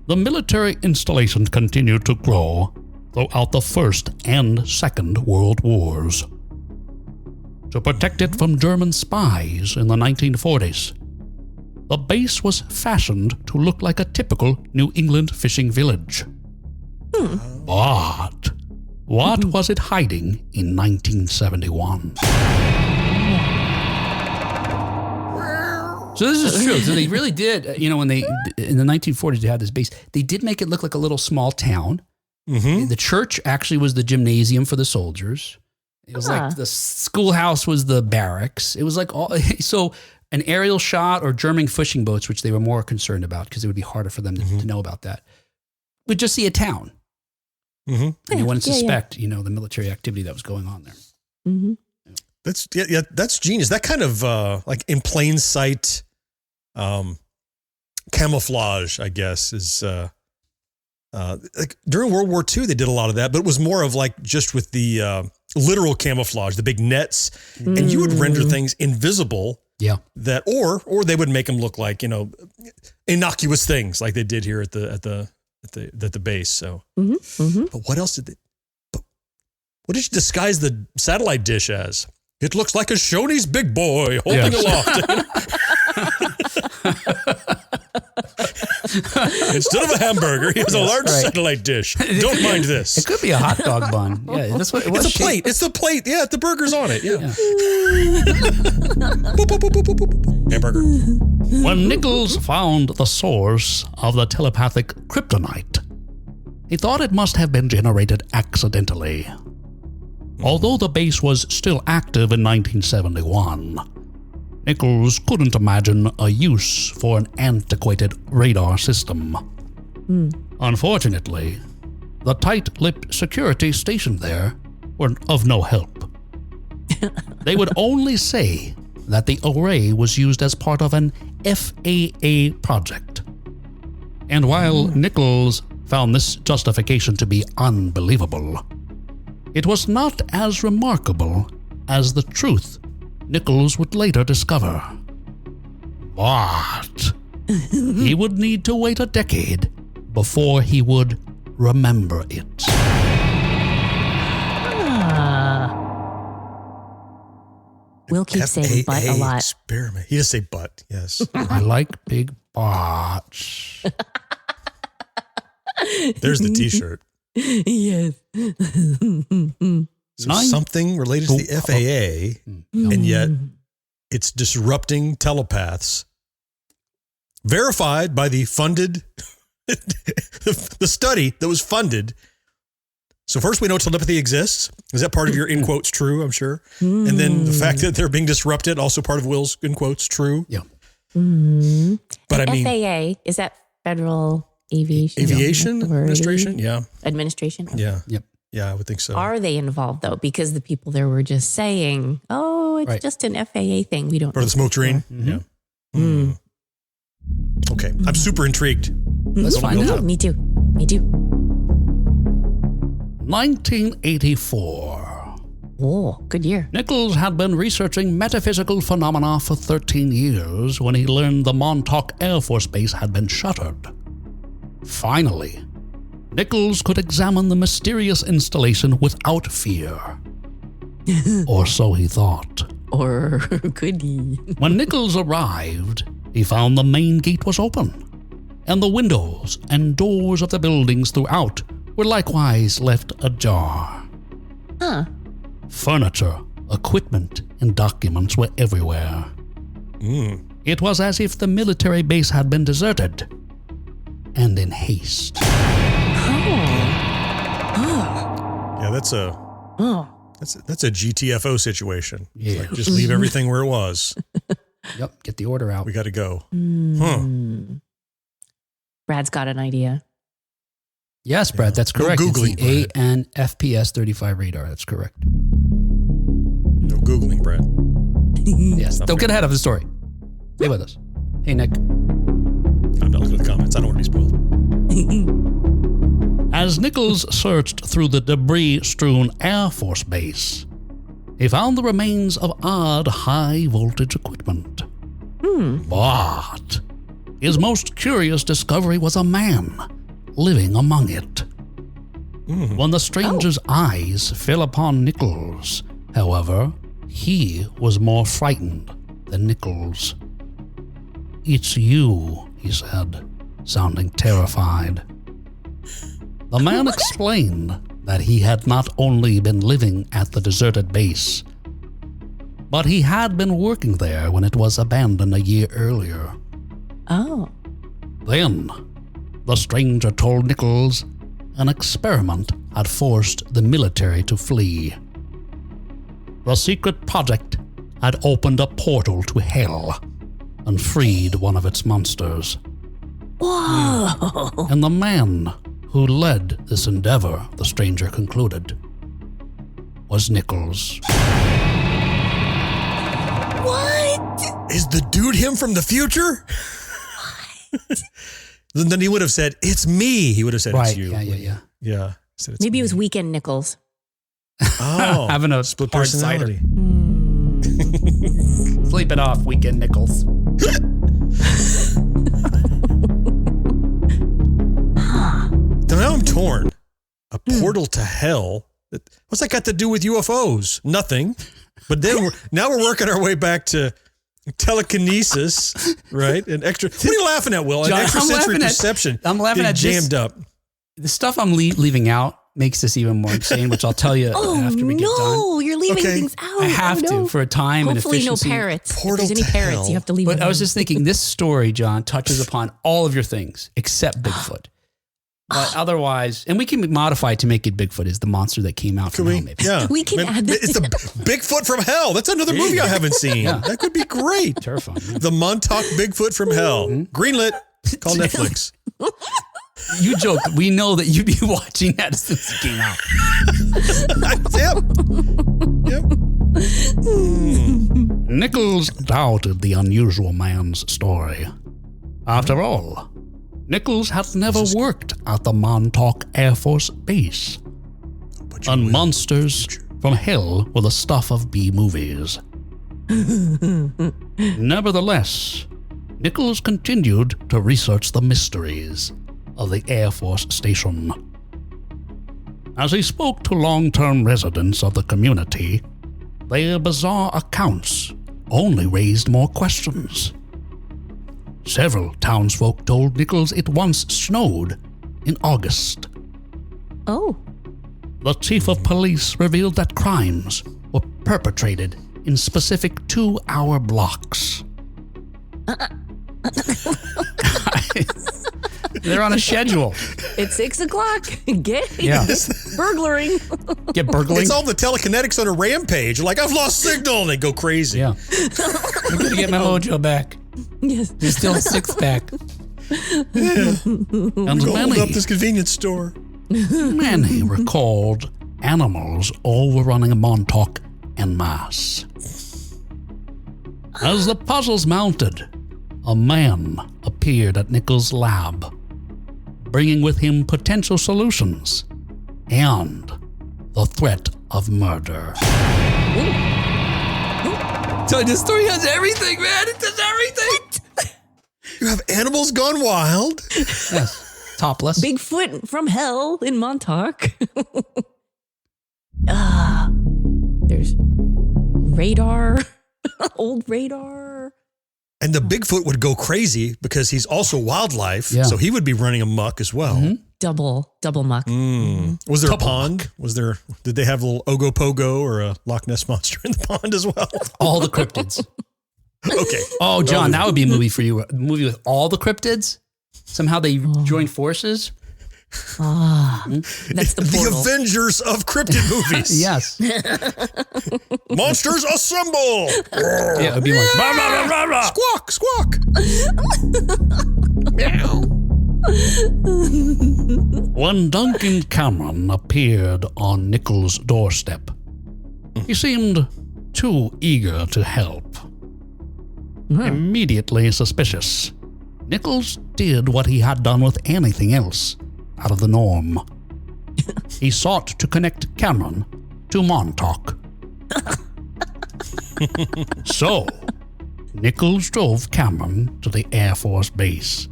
[SPEAKER 3] the military installation continued to grow throughout the First and Second World Wars. To protect it from German spies in the 1940s, the base was fashioned to look like a typical New England fishing village. But what was it hiding in 1971? So this is true. So they really did, when they, in the 1940s, they had this base, they did make it look like a little small town.
[SPEAKER 2] Mm-hmm.
[SPEAKER 3] The church actually was the gymnasium for the soldiers. It was like the schoolhouse was the barracks. It was like so an aerial shot or German fishing boats, which they were more concerned about because it would be harder for them to know about that, would just see a town.
[SPEAKER 2] Mm-hmm.
[SPEAKER 3] And you wouldn't suspect, the military activity that was going on there.
[SPEAKER 1] Mm-hmm.
[SPEAKER 2] That's genius. That kind of like in plain sight camouflage, I guess, is like during World War II, they did a lot of that, but it was more of like just with the literal camouflage, the big nets, and you would render things invisible.
[SPEAKER 3] Yeah.
[SPEAKER 2] That or they would make them look like, innocuous things like they did here at the base. So, but what else did what did you disguise the satellite dish as? It looks like a Shoney's big boy holding aloft. Instead of a hamburger, he has a large satellite dish. Don't mind this.
[SPEAKER 3] It could be a hot dog bun. Yeah, that's what it was.
[SPEAKER 2] It's a plate. It's the plate. Yeah, the burger's on it. Yeah. Boop, boop, boop, boop, boop, boop. Hamburger.
[SPEAKER 3] When Nichols found the source of the telepathic kryptonite, he thought it must have been generated accidentally. Although the base was still active in 1971, Nichols couldn't imagine a use for an antiquated radar system. Unfortunately, the tight-lipped security stationed there were of no help. They would only say that the array was used as part of an FAA project. And while Nichols found this justification to be unbelievable, it was not as remarkable as the truth Nichols would later discover. But he would need to wait a decade before he would remember it.
[SPEAKER 1] Will keeps saying butt a lot.
[SPEAKER 2] Experiment. He does say butt, yes.
[SPEAKER 3] I like big butts.
[SPEAKER 2] There's the t-shirt.
[SPEAKER 1] Yes.
[SPEAKER 2] So something related to the FAA, and yet it's disrupting telepaths. Verified by the funded, the study that was funded. So first we know telepathy exists. Is that part of your in quotes true, I'm sure? And then the fact that they're being disrupted, also part of Will's in quotes true.
[SPEAKER 3] Yeah.
[SPEAKER 2] But
[SPEAKER 1] the
[SPEAKER 2] I mean,
[SPEAKER 1] FAA, is that Federal
[SPEAKER 2] Aviation Administration? Yeah.
[SPEAKER 1] Administration?
[SPEAKER 2] Yeah.
[SPEAKER 3] Yep.
[SPEAKER 2] Yeah, I would think so.
[SPEAKER 1] Are they involved though? Because the people there were just saying, oh, it's just an FAA thing. We don't
[SPEAKER 2] Part of the smoke train? Yeah. Okay. I'm super intrigued.
[SPEAKER 3] Let's find out.
[SPEAKER 1] Me too.
[SPEAKER 3] 1984.
[SPEAKER 1] Oh, good year.
[SPEAKER 3] Nichols had been researching metaphysical phenomena for 13 years when he learned the Montauk Air Force Base had been shuttered. Finally, Nichols could examine the mysterious installation without fear. Or so he thought.
[SPEAKER 1] Or could he?
[SPEAKER 3] When Nichols arrived, he found the main gate was open, and the windows and doors of the buildings throughout were likewise left ajar.
[SPEAKER 1] Huh.
[SPEAKER 3] Furniture, equipment, and documents were everywhere. It was as if the military base had been deserted, and in haste.
[SPEAKER 2] Yeah, that's a GTFO situation. It's
[SPEAKER 3] Yeah.
[SPEAKER 2] like, just leave everything where it was.
[SPEAKER 3] Yep, get the order out.
[SPEAKER 2] We got to go.
[SPEAKER 1] Brad's got an idea.
[SPEAKER 3] Yes, Brad, that's
[SPEAKER 2] No
[SPEAKER 3] correct.
[SPEAKER 2] Googling,
[SPEAKER 3] it's the ANFPS 35 radar. That's correct.
[SPEAKER 2] No Googling, Brad.
[SPEAKER 3] Yes, don't get ahead of the story. Stay with us. Hey, Nick.
[SPEAKER 2] I'm not looking at the comments. I don't want to be spoiled.
[SPEAKER 3] As Nichols searched through the debris-strewn Air Force Base, he found the remains of odd high-voltage equipment. But his most curious discovery was a man living among it. When the stranger's eyes fell upon Nichols, however, he was more frightened than Nichols. "It's you," he said, sounding terrified. The man explained that he had not only been living at the deserted base, but he had been working there when it was abandoned a year earlier.
[SPEAKER 1] Oh.
[SPEAKER 3] Then, the stranger told Nichols an experiment had forced the military to flee. The secret project had opened a portal to hell and freed one of its monsters.
[SPEAKER 1] Whoa.
[SPEAKER 3] And the man who led this endeavor, the stranger concluded, was Nichols.
[SPEAKER 1] What?
[SPEAKER 2] Is the dude him from the future? Then he would have said, "It's me." He would have said,
[SPEAKER 3] Right,
[SPEAKER 2] "It's you."
[SPEAKER 3] yeah.
[SPEAKER 2] Yeah. Said, "It's
[SPEAKER 1] Maybe
[SPEAKER 2] me."
[SPEAKER 1] it was Weekend Nichols.
[SPEAKER 2] Oh,
[SPEAKER 3] Having a
[SPEAKER 2] split
[SPEAKER 3] hard
[SPEAKER 2] personality.
[SPEAKER 3] Sleep it off, Weekend Nichols.
[SPEAKER 2] Now I'm torn. A portal to hell. What's that got to do with UFOs? Nothing. But then we're working our way back to telekinesis, right? And extra. What are you laughing at, Will? An
[SPEAKER 3] John,
[SPEAKER 2] extrasensory perception.
[SPEAKER 3] I'm laughing
[SPEAKER 2] being
[SPEAKER 3] at
[SPEAKER 2] jammed
[SPEAKER 3] this.
[SPEAKER 2] up.
[SPEAKER 3] The stuff I'm leaving out makes this even more insane, which I'll tell you after we get done.
[SPEAKER 1] No, you're leaving
[SPEAKER 2] Okay.
[SPEAKER 1] things out.
[SPEAKER 3] I have to for a time
[SPEAKER 1] Hopefully
[SPEAKER 3] and
[SPEAKER 1] no
[SPEAKER 3] efficiency.
[SPEAKER 1] parrots.
[SPEAKER 2] Portal
[SPEAKER 1] if there's any
[SPEAKER 2] to
[SPEAKER 1] parrots,
[SPEAKER 2] hell.
[SPEAKER 1] you have to leave
[SPEAKER 3] But
[SPEAKER 1] them
[SPEAKER 3] I was
[SPEAKER 1] alone.
[SPEAKER 3] just thinking, this story, John, touches upon all of your things except Bigfoot. But otherwise, and we can modify it to make it Bigfoot is the monster that came out from
[SPEAKER 2] Could
[SPEAKER 3] hell,
[SPEAKER 2] we?
[SPEAKER 3] maybe.
[SPEAKER 2] Yeah.
[SPEAKER 1] We can add that.
[SPEAKER 2] It's the Bigfoot from hell. That's another movie I haven't seen.
[SPEAKER 3] Yeah.
[SPEAKER 2] That could be great.
[SPEAKER 3] Terrifying.
[SPEAKER 2] The Montauk Bigfoot from hell. Greenlit. Call Netflix.
[SPEAKER 3] You joke. We know that you'd be watching that since it came out.
[SPEAKER 2] Yep.
[SPEAKER 3] Nichols doubted the unusual man's story. After all, Nichols had never worked at the Montauk Air Force Base. And monsters from hell were the stuff of B-movies. Nevertheless, Nichols continued to research the mysteries of the Air Force Station. As he spoke to long-term residents of the community, their bizarre accounts only raised more questions. Several townsfolk told Nichols it once snowed in August.
[SPEAKER 1] Oh.
[SPEAKER 3] The chief of police revealed that crimes were perpetrated in specific 2-hour blocks. They're on a schedule.
[SPEAKER 1] It's 6 o'clock. Get
[SPEAKER 3] Yeah.
[SPEAKER 1] burglaring.
[SPEAKER 3] Get burgling.
[SPEAKER 2] It's all the telekinetics on a rampage. Like, I've lost signal, and they go crazy.
[SPEAKER 3] Yeah. I'm going to get my mojo back.
[SPEAKER 1] Yes.
[SPEAKER 3] There's still a 6-pack. And
[SPEAKER 2] Hold up this convenience store.
[SPEAKER 3] many recalled animals overrunning Montauk en masse. As the puzzles mounted, a man appeared at Nichols' lab, bringing with him potential solutions and the threat of murder. So this story has everything, man. It does everything.
[SPEAKER 2] You have animals gone wild.
[SPEAKER 3] Yes. Topless.
[SPEAKER 1] Bigfoot from hell in Montauk. There's radar. Old radar.
[SPEAKER 2] And the Bigfoot would go crazy because he's also wildlife.
[SPEAKER 3] Yeah.
[SPEAKER 2] So he would be running amok as well.
[SPEAKER 3] Mm-hmm.
[SPEAKER 1] Double muck.
[SPEAKER 2] Was there
[SPEAKER 3] Double
[SPEAKER 2] a pond? Did they have a little Ogopogo or a Loch Ness monster in the pond as well?
[SPEAKER 3] All the cryptids.
[SPEAKER 2] Okay.
[SPEAKER 3] Oh, John, that would be a movie for you. A movie with all the cryptids. Somehow they join forces.
[SPEAKER 1] That's the
[SPEAKER 2] The
[SPEAKER 1] portal.
[SPEAKER 2] Avengers of cryptid movies.
[SPEAKER 3] Yes.
[SPEAKER 2] Monsters assemble.
[SPEAKER 3] Yeah, it would be like, rah, rah, rah, rah, rah.
[SPEAKER 2] Squawk, squawk.
[SPEAKER 3] When Duncan Cameron appeared on Nichols' doorstep, he seemed too eager to help. Immediately suspicious, Nichols did what he had done with anything else out of the norm. He sought to connect Cameron to Montauk. So, Nichols drove Cameron to the Air Force Base,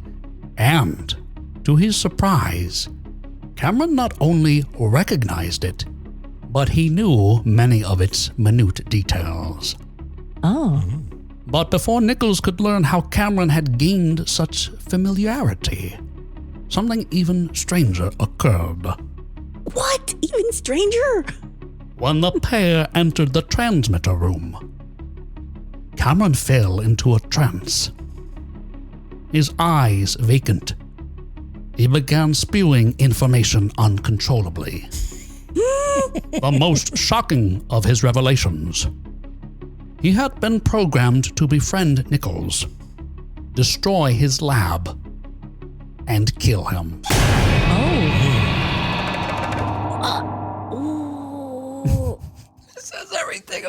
[SPEAKER 3] and, to his surprise, Cameron not only recognized it, but he knew many of its minute details.
[SPEAKER 1] Oh.
[SPEAKER 3] But before Nichols could learn how Cameron had gained such familiarity, something even stranger occurred.
[SPEAKER 1] What? Even stranger?
[SPEAKER 3] When the pair entered the transmitter room, Cameron fell into a trance. His eyes vacant, he began spewing information uncontrollably. The most shocking of his revelations. He had been programmed to befriend Nichols, destroy his lab, and kill him.
[SPEAKER 1] Oh.
[SPEAKER 3] This says everything.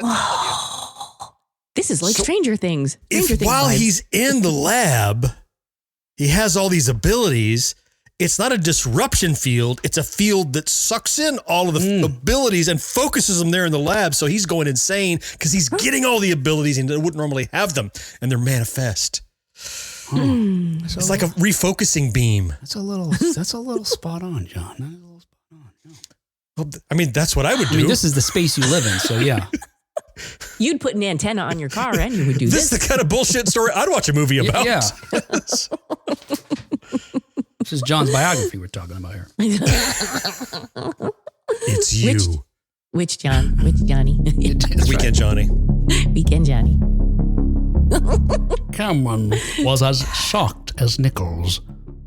[SPEAKER 1] This is like Stranger Things. Stranger Things
[SPEAKER 2] While
[SPEAKER 1] vibes.
[SPEAKER 2] he's in the lab, he has all these abilities. It's not a disruption field. It's a field that sucks in all of the abilities and focuses them there in the lab. So he's going insane because he's getting all the abilities and wouldn't normally have them. And they're manifest. It's like a refocusing beam.
[SPEAKER 3] That's a little spot on, John. That's a little spot on. Yeah.
[SPEAKER 2] Well, I mean, that's what I would do.
[SPEAKER 3] I mean, this is the space you live in, so yeah.
[SPEAKER 1] You'd put an antenna on your car and you would do
[SPEAKER 2] This
[SPEAKER 1] this.
[SPEAKER 2] is the kind of bullshit story I'd watch a movie about.
[SPEAKER 3] Yeah. This is John's biography we're talking about here.
[SPEAKER 2] It's you.
[SPEAKER 1] Which John? Which Johnny?
[SPEAKER 2] Weekend Johnny.
[SPEAKER 1] Weekend Johnny.
[SPEAKER 3] Cameron was as shocked as Nichols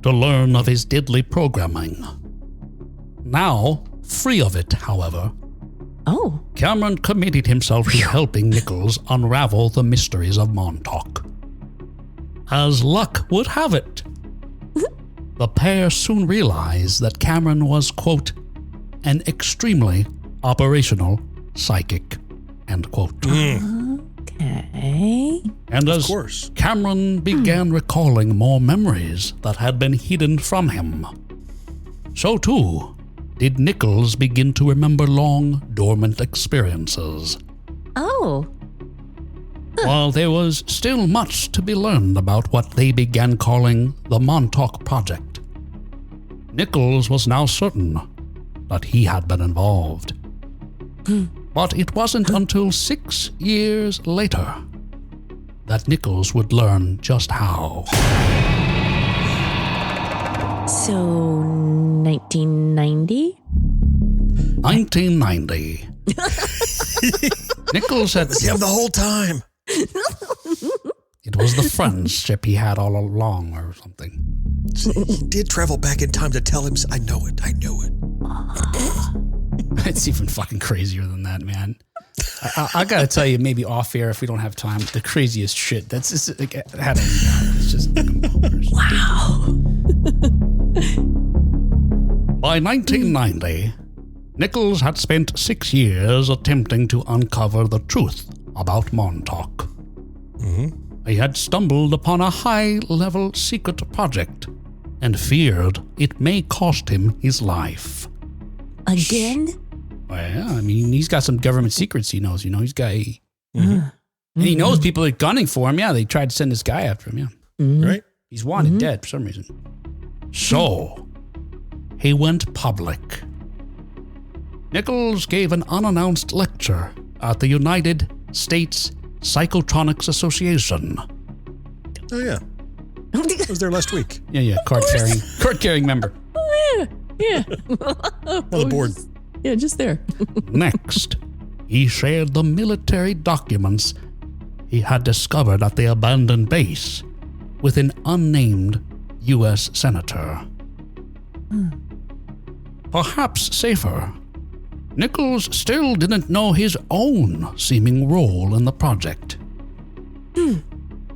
[SPEAKER 3] to learn of his deadly programming. Now, free of it, however,
[SPEAKER 1] Oh.
[SPEAKER 3] Cameron committed himself to helping Nichols unravel the mysteries of Montauk. As luck would have it, the pair soon realized that Cameron was, quote, an extremely operational psychic, end quote.
[SPEAKER 1] Okay.
[SPEAKER 3] And as
[SPEAKER 2] course.
[SPEAKER 3] Cameron began recalling more memories that had been hidden from him, so too did Nichols begin to remember long, dormant experiences.
[SPEAKER 1] Oh.
[SPEAKER 3] While there was still much to be learned about what they began calling the Montauk Project, Nichols was now certain that he had been involved. But it wasn't until 6 years later that Nichols would learn just how.
[SPEAKER 1] So 1990?
[SPEAKER 3] 1990. Nichols had...
[SPEAKER 2] It's him the whole time.
[SPEAKER 3] It was the friendship he had all along or something.
[SPEAKER 2] See, he did travel back in time to tell him, I know it.
[SPEAKER 3] It's even fucking crazier than that, man. I gotta tell you, maybe off air if we don't have time, the craziest shit. That's just like, it's just bonkers.
[SPEAKER 1] Wow.
[SPEAKER 3] By 1990, Nichols had spent 6 years attempting to uncover the truth about Montauk. He had stumbled upon a high-level secret project and feared it may cost him his life.
[SPEAKER 1] Again?
[SPEAKER 3] Well, I mean, he's got some government secrets he knows, he's got... And he knows people are gunning for him. Yeah, they tried to send this guy after him,
[SPEAKER 2] Right?
[SPEAKER 3] He's wanted dead for some reason. So, he went public. Nichols gave an unannounced lecture at the United States Psychotronics Association.
[SPEAKER 2] Oh, yeah. I was there last week.
[SPEAKER 3] Yeah, card carrying member.
[SPEAKER 1] Oh, yeah.
[SPEAKER 2] On the board.
[SPEAKER 1] Yeah, just there.
[SPEAKER 3] Next, he shared the military documents he had discovered at the abandoned base with an unnamed U.S. senator. Perhaps safer, Nichols still didn't know his own seeming role in the project.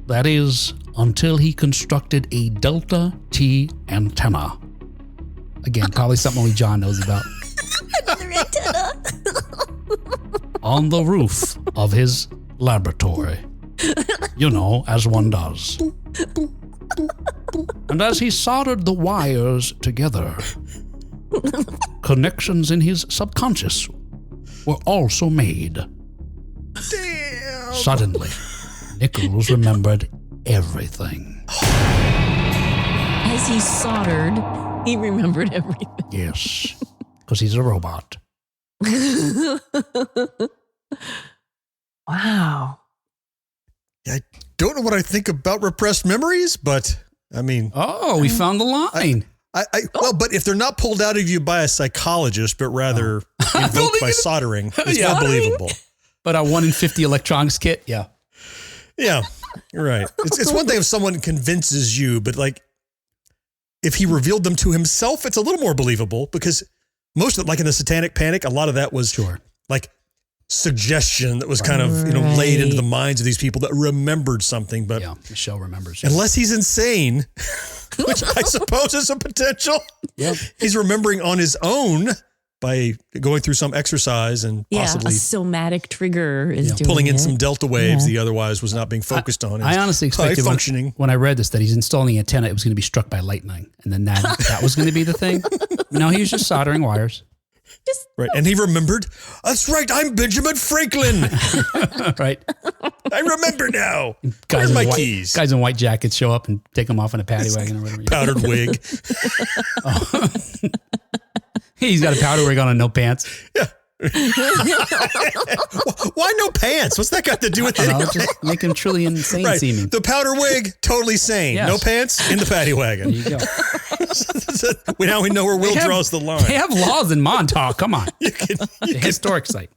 [SPEAKER 3] That is, until he constructed a Delta T antenna. Again, probably something only John knows about.
[SPEAKER 1] Another antenna.
[SPEAKER 3] On the roof of his laboratory. As one does. And as he soldered the wires together, connections in his subconscious were also made.
[SPEAKER 2] Damn.
[SPEAKER 3] Suddenly, Nichols remembered everything.
[SPEAKER 1] As he soldered, he remembered everything.
[SPEAKER 3] Yes, because he's a robot.
[SPEAKER 1] Wow.
[SPEAKER 2] I don't know what I think about repressed memories, but I mean...
[SPEAKER 3] Oh, we found the line.
[SPEAKER 2] Well, but if they're not pulled out of you by a psychologist, but rather invoked by soldering, it's more believable.
[SPEAKER 3] But a 1 in 50 electronics kit, yeah.
[SPEAKER 2] Yeah, you're right. It's one thing if someone convinces you, but like if he revealed them to himself, it's a little more believable because most of it, like in the Satanic Panic, a lot of that was like suggestion that was kind of laid into the minds of these people that remembered something. But
[SPEAKER 3] yeah, Michelle remembers.
[SPEAKER 2] Unless he's insane, which I suppose is a potential.
[SPEAKER 3] Yeah,
[SPEAKER 2] he's remembering on his own by going through some exercise and possibly
[SPEAKER 1] a somatic trigger is doing
[SPEAKER 2] pulling in
[SPEAKER 1] it.
[SPEAKER 2] some delta waves he otherwise was not being focused on.
[SPEAKER 3] I honestly expected when I read this that he's installing the antenna, it was going to be struck by lightning, and then that was going to be the thing. No, he was just soldering wires.
[SPEAKER 2] Right, and he remembered. That's right. I'm Benjamin Franklin.
[SPEAKER 3] Right.
[SPEAKER 2] I remember now. Where's my keys?
[SPEAKER 3] Guys in white jackets show up and take them off in a paddy wagon or whatever.
[SPEAKER 2] Powdered wig.
[SPEAKER 3] He's got a powder wig on and no pants.
[SPEAKER 2] Yeah. Why no pants? What's that got to do with it?
[SPEAKER 3] Just make him truly insane seeming.
[SPEAKER 2] The powder wig, totally sane. Yes. No pants, in the paddy wagon.
[SPEAKER 3] There you go.
[SPEAKER 2] Now we know where Will draws the line.
[SPEAKER 3] They have laws in Montauk. Come on. The historic site.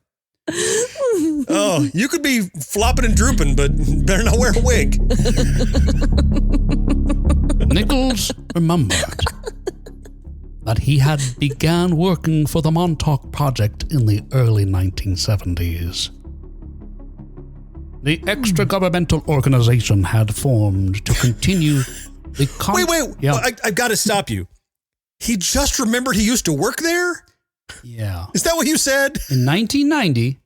[SPEAKER 2] Oh, you could be flopping and drooping, but better not wear a wig.
[SPEAKER 3] Nichols remembered that he had began working for the Montauk Project in the early 1970s. The extra-governmental organization had formed to continue the...
[SPEAKER 2] Wait. Yeah. Well, I've got to stop you. He just remembered he used to work there?
[SPEAKER 3] Yeah.
[SPEAKER 2] Is that what you said?
[SPEAKER 3] In 1990,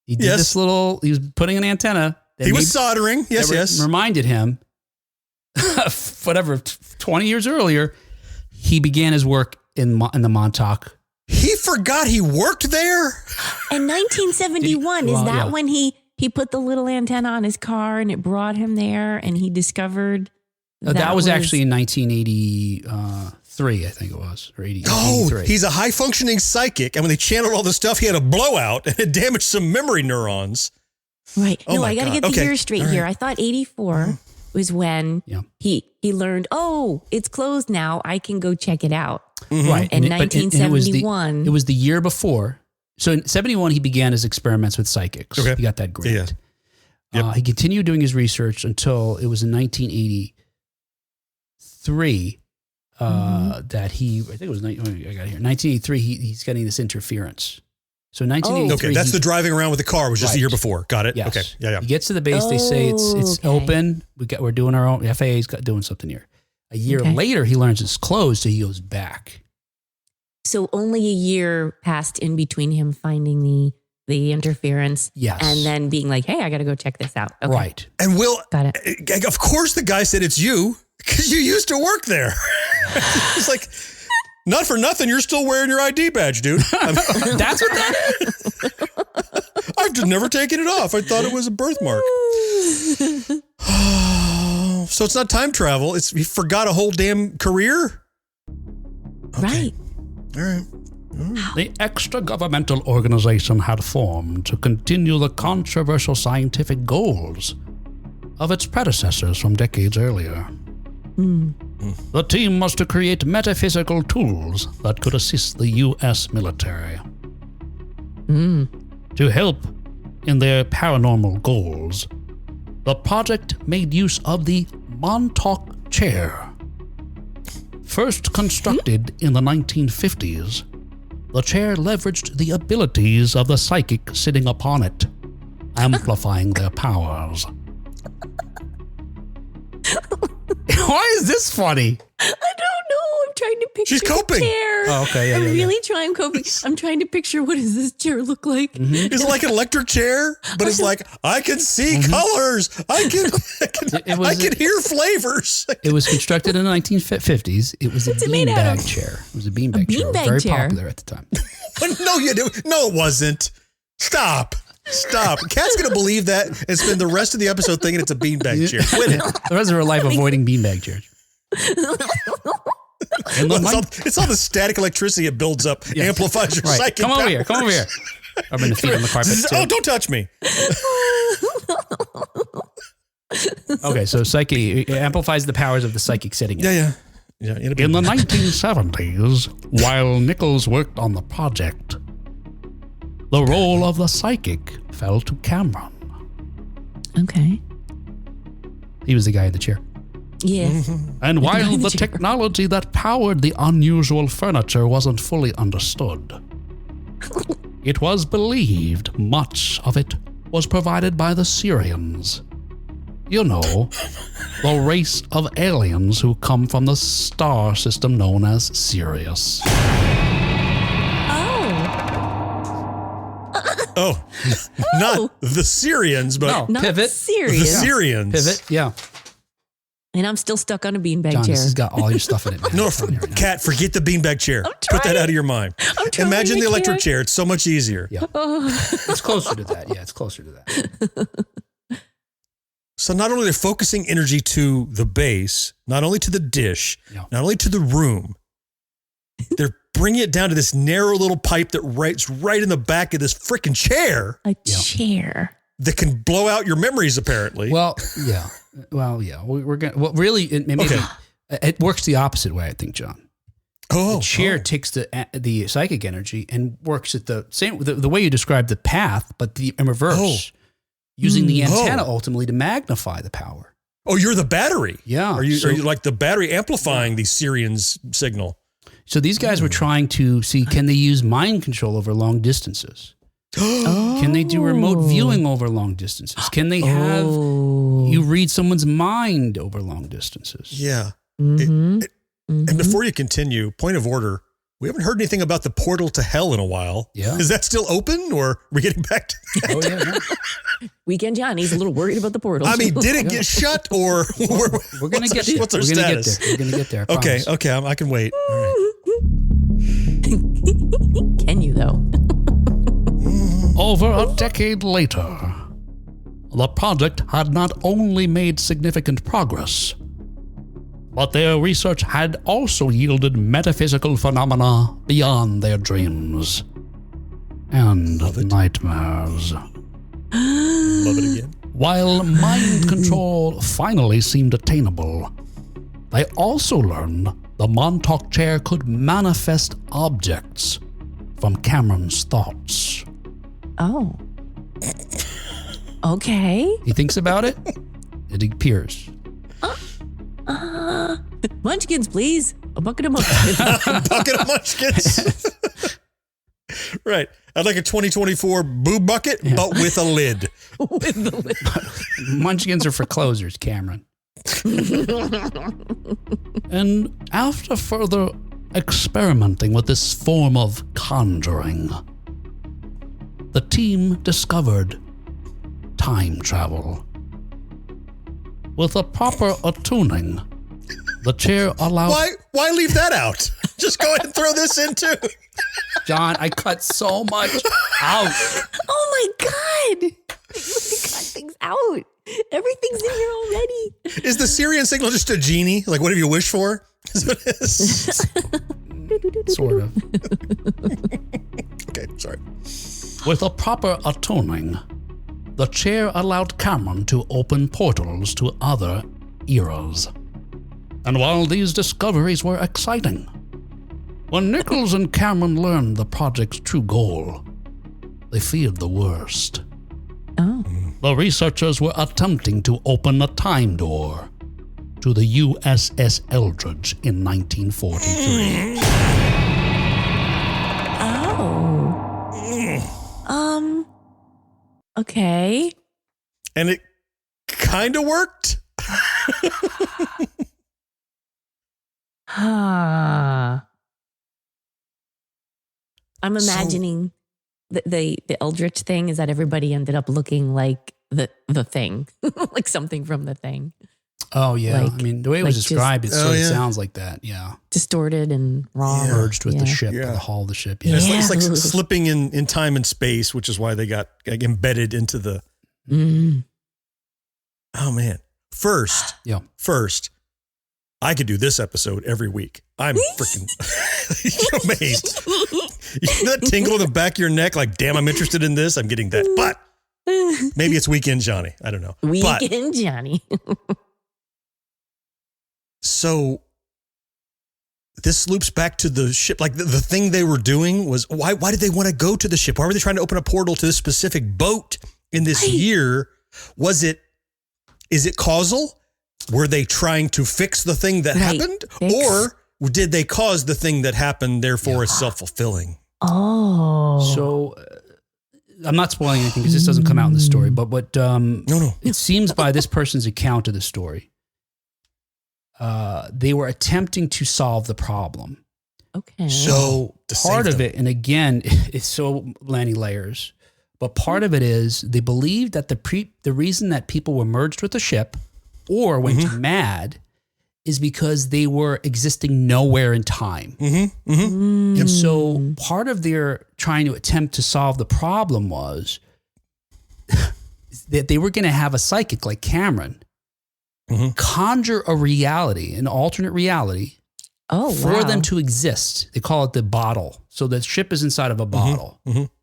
[SPEAKER 3] he did this little... He was putting an antenna.
[SPEAKER 2] He was soldering. Yes.
[SPEAKER 3] Reminded him, 20 years earlier, he began his work in the Montauk.
[SPEAKER 2] He forgot he worked there?
[SPEAKER 1] In 1971, is that when he put the little antenna on his car and it brought him there and he discovered...
[SPEAKER 3] That was actually in 1983. 3, I think it was, or 80.
[SPEAKER 2] Oh,
[SPEAKER 3] 83.
[SPEAKER 2] he's a high-functioning psychic, and when they channeled all the stuff, he had a blowout, and it damaged some memory neurons.
[SPEAKER 1] Right.
[SPEAKER 2] Oh
[SPEAKER 1] no,
[SPEAKER 2] my
[SPEAKER 1] I got to
[SPEAKER 2] God.
[SPEAKER 1] get the
[SPEAKER 2] Okay.
[SPEAKER 1] year straight
[SPEAKER 2] All right.
[SPEAKER 1] here. I thought 84 was when he learned, oh, it's closed now. I can go check it out.
[SPEAKER 3] Right.
[SPEAKER 1] And
[SPEAKER 3] it- but- and it was the-
[SPEAKER 1] 1971.
[SPEAKER 3] It was the year before. So in 71, he began his experiments with psychics.
[SPEAKER 2] Okay.
[SPEAKER 3] He got that grant.
[SPEAKER 2] Yeah. Yep.
[SPEAKER 3] He continued doing his research until it was in 1983 that he, I think it was, I got it here, 1983, he's getting this interference. So 1983.
[SPEAKER 2] Okay, that's the driving around with the car was just the
[SPEAKER 3] Right.
[SPEAKER 2] year before. Got it?
[SPEAKER 3] Yes.
[SPEAKER 2] Okay. Yeah.
[SPEAKER 3] He gets to the base. They say it's
[SPEAKER 1] Okay.
[SPEAKER 3] open. We're doing our own. FAA's doing something here. A year
[SPEAKER 1] Okay.
[SPEAKER 3] later, he learns it's closed, so he goes back.
[SPEAKER 1] So only a year passed in between him finding the interference
[SPEAKER 3] Yes.
[SPEAKER 1] and then being like, hey, I got to go check this out. Okay.
[SPEAKER 3] Right.
[SPEAKER 2] And Will,
[SPEAKER 1] Got it.
[SPEAKER 2] of course the guy said it's you because you used to work there. It's like, not for nothing, you're still wearing your ID badge, dude.
[SPEAKER 3] That's what that is.
[SPEAKER 2] I've just never taken it off. I thought it was a birthmark. So it's not time travel. It's he forgot a whole damn career?
[SPEAKER 1] Right.
[SPEAKER 2] All right.
[SPEAKER 3] The extra-governmental organization had formed to continue the controversial scientific goals of its predecessors from decades earlier. The team was to create metaphysical tools that could assist the U.S. military. To help in their paranormal goals, the project made use of the Montauk chair. First constructed in the 1950s, the chair leveraged the abilities of the psychic sitting upon it, amplifying their powers. Why is this funny?
[SPEAKER 1] I don't know. I'm trying to picture
[SPEAKER 2] She's coping.
[SPEAKER 1] the chair.
[SPEAKER 3] Oh, okay, yeah,
[SPEAKER 1] I'm
[SPEAKER 3] yeah,
[SPEAKER 1] really trying coping. I'm trying to picture what does this chair look like?
[SPEAKER 2] It's like an electric chair, but it's like, I can see colors. I can hear flavors.
[SPEAKER 3] It was constructed in the 1950s. It was a
[SPEAKER 1] What's it made out
[SPEAKER 3] beanbag
[SPEAKER 1] of?
[SPEAKER 3] chair. It was a beanbag chair.
[SPEAKER 1] beanbag
[SPEAKER 3] Very
[SPEAKER 1] chair?
[SPEAKER 3] popular at the time.
[SPEAKER 2] No, you do. No, it wasn't. Stop. Kat's going to believe that and spend the rest of the episode thinking it's a beanbag chair. Quit it.
[SPEAKER 3] The rest of her life avoiding beanbag chairs. And the
[SPEAKER 2] It's all the static electricity it builds up, amplifies your
[SPEAKER 3] Right.
[SPEAKER 2] psychic
[SPEAKER 3] Come over here.
[SPEAKER 2] powers.
[SPEAKER 3] Come over here. I'm going to feet on the carpet. Too.
[SPEAKER 2] Oh, don't touch me.
[SPEAKER 3] Okay, so psychic it amplifies the powers of the psychic sitting in.
[SPEAKER 2] Yeah.
[SPEAKER 3] In the 1970s, while Nichols worked on the project, the role of the psychic fell to Cameron.
[SPEAKER 1] Okay.
[SPEAKER 3] He was the guy in the chair.
[SPEAKER 1] Yeah.
[SPEAKER 3] And while
[SPEAKER 1] in the
[SPEAKER 3] the
[SPEAKER 1] chair.
[SPEAKER 3] technology that powered the unusual furniture wasn't fully understood, it was believed much of it was provided by the Syrians. You know, the race of aliens who come from the star system known as Sirius.
[SPEAKER 2] Oh, not the Syrians, but
[SPEAKER 3] No.
[SPEAKER 1] Not
[SPEAKER 3] Pivot.
[SPEAKER 2] the
[SPEAKER 1] serious.
[SPEAKER 2] Syrians.
[SPEAKER 3] Pivot, yeah.
[SPEAKER 1] And I'm still stuck on a beanbag
[SPEAKER 3] John,
[SPEAKER 1] chair.
[SPEAKER 3] this has got all your stuff in it. Man.
[SPEAKER 2] No,
[SPEAKER 3] It's on here right now.
[SPEAKER 2] Kat, forget the beanbag chair. Put that
[SPEAKER 1] trying.
[SPEAKER 2] out of your mind.
[SPEAKER 1] I'm trying,
[SPEAKER 2] Imagine
[SPEAKER 1] I
[SPEAKER 2] the electric
[SPEAKER 1] can't.
[SPEAKER 2] chair. It's so much easier.
[SPEAKER 3] Yeah. It's closer to that. Yeah, it's closer to that.
[SPEAKER 2] So not only they're focusing energy to the base, not only to the dish,
[SPEAKER 3] Yeah.
[SPEAKER 2] not only to the room, they're bringing it down to this narrow little pipe that right in the back of this freaking chair
[SPEAKER 1] A chair.
[SPEAKER 2] that can blow out your memories, apparently.
[SPEAKER 3] Well, yeah. We're going to, well, really, it works the opposite way, I think, John. The chair takes the psychic energy and works at the same, the way you described the path, but in reverse, using the antenna ultimately to magnify the power.
[SPEAKER 2] Oh, you're the battery.
[SPEAKER 3] Yeah.
[SPEAKER 2] Are you like the battery amplifying the Syrians' signal?
[SPEAKER 3] So these guys were trying to see, can they use mind control over long distances? Can they do remote viewing over long distances? Can they have you read someone's mind over long distances?
[SPEAKER 2] Yeah.
[SPEAKER 1] Mm-hmm.
[SPEAKER 2] And before you continue, point of order, we haven't heard anything about the portal to hell in a while.
[SPEAKER 3] Yeah.
[SPEAKER 2] Is that still open or are we getting back to that?
[SPEAKER 3] Oh, yeah.
[SPEAKER 1] Weekend Johnny's a little worried about the portal.
[SPEAKER 2] I mean, did it get shut or
[SPEAKER 3] We're going to get there.
[SPEAKER 2] what's our
[SPEAKER 3] We're going to get
[SPEAKER 2] status?
[SPEAKER 3] there. We're going to get there. I
[SPEAKER 2] Okay,
[SPEAKER 3] promise.
[SPEAKER 2] okay, I can wait. All right.
[SPEAKER 1] Can you though?
[SPEAKER 3] Over a decade later, the project had not only made significant progress, But their research had also yielded metaphysical phenomena beyond their dreams and nightmares.
[SPEAKER 2] Love it again.
[SPEAKER 3] While mind control finally seemed attainable, they also learned the Montauk chair could manifest objects from Cameron's thoughts.
[SPEAKER 1] Oh. Okay.
[SPEAKER 3] He thinks about it, it appears.
[SPEAKER 1] Munchkins, please. A bucket of munchkins.
[SPEAKER 2] A bucket of munchkins. Right. I'd like a 2024 boob bucket, but with a lid.
[SPEAKER 1] With the lid.
[SPEAKER 3] Munchkins are for closers, Cameron. And after further experimenting with this form of conjuring, the team discovered time travel. With a proper attuning, the chair allowed...
[SPEAKER 2] Why leave that out? Just go ahead and throw this in too.
[SPEAKER 3] John, I cut so much out.
[SPEAKER 1] Oh my God. You cut things out. Everything's in here already.
[SPEAKER 2] Is the Syrian signal just a genie? Like, whatever you wish for? Is what it is.
[SPEAKER 3] Sort of.
[SPEAKER 2] Okay, sorry.
[SPEAKER 3] With a proper attuning, the chair allowed Cameron to open portals to other eras. And while these discoveries were exciting, when Nichols and Cameron learned the project's true goal, they feared the worst.
[SPEAKER 1] Oh.
[SPEAKER 3] The researchers were attempting to open a time door to the USS Eldridge in 1943.
[SPEAKER 1] Oh. Okay.
[SPEAKER 2] And it kind of worked.
[SPEAKER 1] I'm imagining the Eldritch thing is that everybody ended up looking like the thing, like something from the thing.
[SPEAKER 3] Oh, yeah.
[SPEAKER 1] Like-
[SPEAKER 3] I mean, the way it was
[SPEAKER 1] like
[SPEAKER 3] described, it sort of
[SPEAKER 2] yeah.
[SPEAKER 3] sounds like that. Yeah.
[SPEAKER 1] Distorted and wrong.
[SPEAKER 3] Merged with the ship,
[SPEAKER 2] Yeah.
[SPEAKER 3] the hull of the ship.
[SPEAKER 2] And
[SPEAKER 3] Yeah.
[SPEAKER 2] it's like
[SPEAKER 1] Yeah.
[SPEAKER 2] slipping in time and space, which is why they got like, embedded into the...
[SPEAKER 1] Mm.
[SPEAKER 2] Oh, man. First, I could do this episode every week. I'm freaking amazed. You know that tingle in the back of your neck? Like, damn, I'm interested in this. I'm getting that. But maybe it's Weekend Johnny. I don't know.
[SPEAKER 1] Weekend Johnny.
[SPEAKER 2] So this loops back to the ship. Like the thing they were doing was why did they want to go to the ship? Why were they trying to open a portal to this specific boat in this year? Is it causal? Were they trying to fix the thing that happened?
[SPEAKER 1] Fix.
[SPEAKER 2] Or did they cause the thing that happened, therefore it's self-fulfilling?
[SPEAKER 1] Oh.
[SPEAKER 3] So I'm not spoiling anything because this doesn't come out in the story, but what
[SPEAKER 2] No.
[SPEAKER 3] it seems by this person's account of the story, they were attempting to solve the problem.
[SPEAKER 1] Okay.
[SPEAKER 3] So
[SPEAKER 2] to
[SPEAKER 3] part
[SPEAKER 2] save
[SPEAKER 3] of
[SPEAKER 2] them.
[SPEAKER 3] it, and again, it's so many layers, but part of it is they believed that the reason that people were merged with the ship or went mad is because they were existing nowhere in time. And so part of their trying to attempt to solve the problem was that they were going to have a psychic like Cameron conjure a reality, an alternate reality, for them to exist. They call it the bottle. So the ship is inside of a bottle.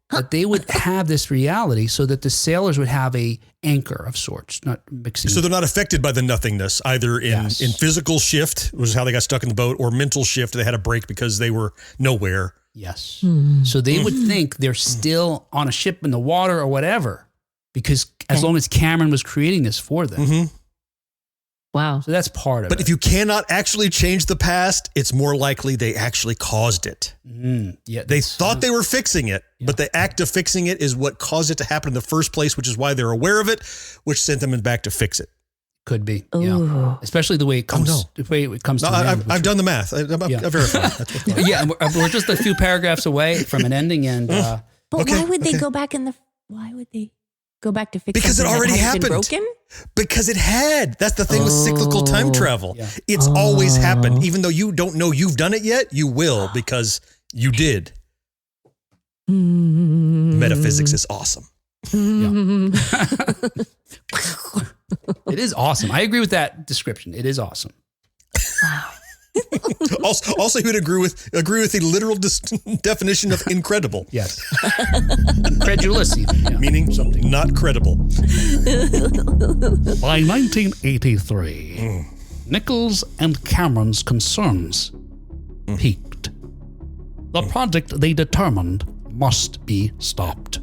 [SPEAKER 3] That they would have this reality so that the sailors would have a anchor of sorts, not mixing.
[SPEAKER 2] So they're not affected by the nothingness, either in physical shift, which is how they got stuck in the boat, or mental shift. They had a break because they were nowhere.
[SPEAKER 3] Yes. So they would think they're still on a ship in the water or whatever, because as long as Cameron was creating this for them.
[SPEAKER 1] Wow.
[SPEAKER 3] So that's part of it.
[SPEAKER 2] But if you cannot actually change the past, it's more likely they actually caused it.
[SPEAKER 3] Yeah,
[SPEAKER 2] They thought they were fixing it, but the act of fixing it is what caused it to happen in the first place, which is why they're aware of it, which sent them back to fix it.
[SPEAKER 3] could be.
[SPEAKER 1] Ooh.
[SPEAKER 3] Yeah. Especially the way it comes. The way it comes
[SPEAKER 2] No,
[SPEAKER 3] to the end,
[SPEAKER 2] I've done the math. I've verified. That's what's going on.
[SPEAKER 3] Yeah, and we're just a few paragraphs away from an ending, and
[SPEAKER 1] But
[SPEAKER 2] Okay,
[SPEAKER 1] why would they
[SPEAKER 2] okay.
[SPEAKER 1] go back why would they go back to fix
[SPEAKER 2] Because it
[SPEAKER 1] something that
[SPEAKER 2] already
[SPEAKER 1] hadn't been
[SPEAKER 2] happened.
[SPEAKER 1] broken?
[SPEAKER 2] Because it had. That's the thing with cyclical time travel.
[SPEAKER 3] Yeah.
[SPEAKER 2] It's always happened. Even though you don't know you've done it yet, you will because you did. Metaphysics is awesome.
[SPEAKER 3] it is awesome. I agree with that description. It is awesome.
[SPEAKER 2] Also, he would agree with the literal definition of incredible.
[SPEAKER 3] Yes. Credulous, even. Yeah.
[SPEAKER 2] Meaning something not credible.
[SPEAKER 3] By 1983, Nichols and Cameron's concerns peaked. The project, they determined, must be stopped.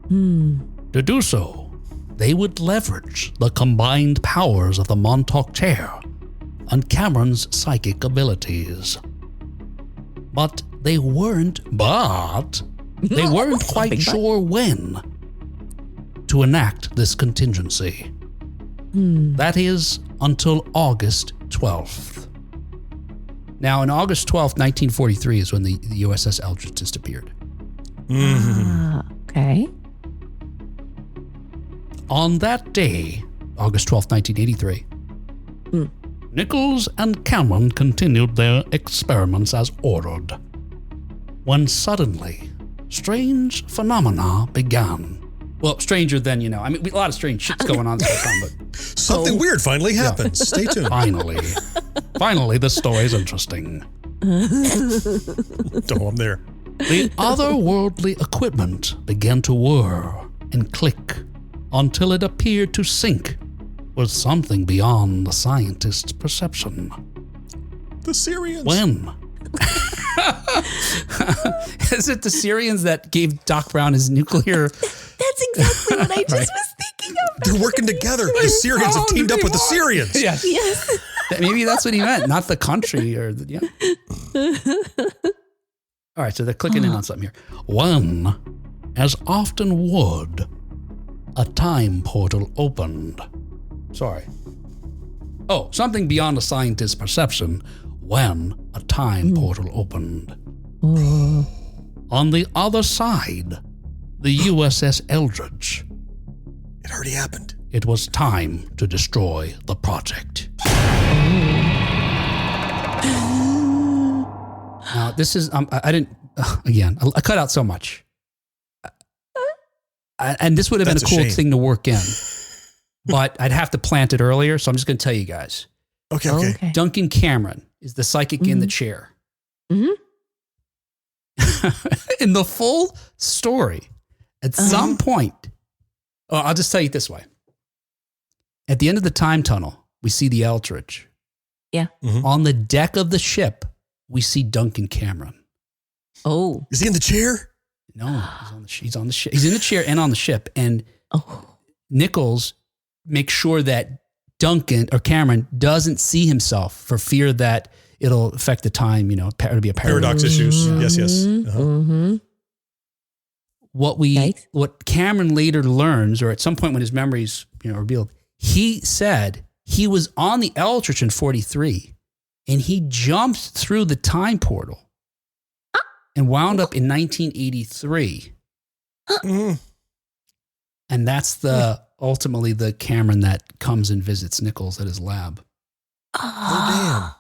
[SPEAKER 3] To do so, they would leverage the combined powers of the Montauk chair and Cameron's psychic abilities. But they weren't quite sure when to enact this contingency. That is until August 12th. Now, on August 12th, 1943 is when the USS Eldridge disappeared.
[SPEAKER 1] Okay.
[SPEAKER 3] On that day, August 12th, 1983, Nichols and Cameron continued their experiments as ordered, when suddenly, strange phenomena began. Well, stranger than, a lot of strange shit's going on this whole time, but...
[SPEAKER 2] Something weird finally happens. Stay tuned.
[SPEAKER 3] Finally, this story's interesting.
[SPEAKER 2] Oh, I'm there.
[SPEAKER 3] The otherworldly equipment began to whir and click until it appeared to sync with something beyond the scientist's perception.
[SPEAKER 2] The Syrians.
[SPEAKER 3] When? Is it the Syrians that gave Doc Brown his nuclear...
[SPEAKER 1] That's exactly what I just was thinking of.
[SPEAKER 2] They're working together. The Syrians have teamed up with the Syrians.
[SPEAKER 3] Yes. Maybe that's what he meant, not the country or the... Yeah. All right, so they're clicking in on something here. When, as often would, a time portal opened. Sorry. Oh, something beyond a scientist's perception when a time portal opened. On the other side, the USS Eldridge.
[SPEAKER 2] It already happened.
[SPEAKER 3] It was time to destroy the project. Now, this is, I didn't, again, I cut out so much. And this would have been a cool thing to work in. But I'd have to plant it earlier, so I'm just going to tell you guys.
[SPEAKER 2] Okay.
[SPEAKER 3] Duncan Cameron is the psychic in the chair. In the full story, at some point, I'll just tell you it this way. At the end of the time tunnel, we see the Eldridge.
[SPEAKER 1] Yeah.
[SPEAKER 3] On the deck of the ship, we see Duncan Cameron.
[SPEAKER 1] Oh.
[SPEAKER 2] Is he in the chair?
[SPEAKER 3] No, he's on the ship. He's in the chair and on the ship. And Nichols makes sure that Duncan or Cameron doesn't see himself for fear that it'll affect the time, it'll be a
[SPEAKER 2] paradox issues. Yes.
[SPEAKER 3] What Cameron later learns, or at some point when his memories, revealed, he said he was on the Eldridge in 43 and he jumped through the time portal and wound up in 1983. And that's ultimately the Cameron that comes and visits Nichols at his lab.
[SPEAKER 2] Oh,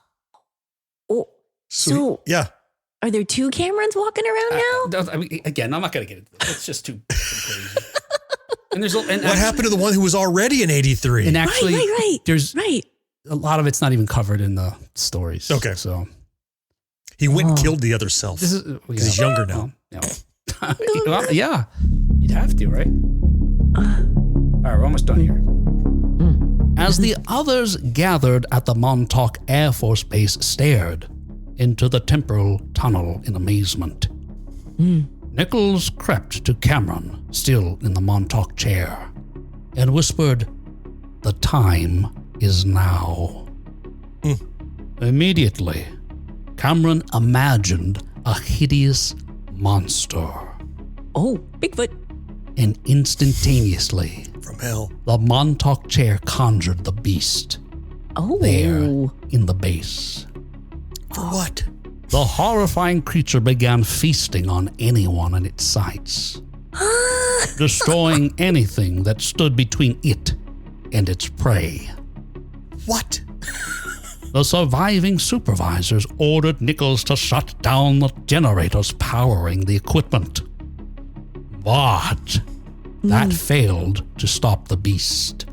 [SPEAKER 2] damn.
[SPEAKER 1] Oh, so
[SPEAKER 2] yeah.
[SPEAKER 1] Are there two Camerons walking around now?
[SPEAKER 3] Again, I'm not going to get into this. It's just too crazy. And
[SPEAKER 2] what happened to the one who was already in 83?
[SPEAKER 3] And actually, there's
[SPEAKER 1] a
[SPEAKER 3] lot of it's not even covered in the stories.
[SPEAKER 2] Okay.
[SPEAKER 3] So
[SPEAKER 2] he went and killed the other self. Because he's younger now.
[SPEAKER 3] Well, yeah. You'd have to, right? All right, we're almost done here. As the others gathered at the Montauk Air Force Base stared into the temporal tunnel in amazement, Nichols crept to Cameron, still in the Montauk chair, and whispered, "The time is now." Immediately, Cameron imagined a hideous monster.
[SPEAKER 1] Oh, Bigfoot.
[SPEAKER 3] And instantaneously,
[SPEAKER 2] from hell,
[SPEAKER 3] the Montauk chair conjured the beast. There in the base.
[SPEAKER 2] For what?
[SPEAKER 3] The horrifying creature began feasting on anyone in its sights, destroying anything that stood between it and its prey.
[SPEAKER 2] What?
[SPEAKER 3] The surviving supervisors ordered Nichols to shut down the generators powering the equipment. But that failed to stop the beast.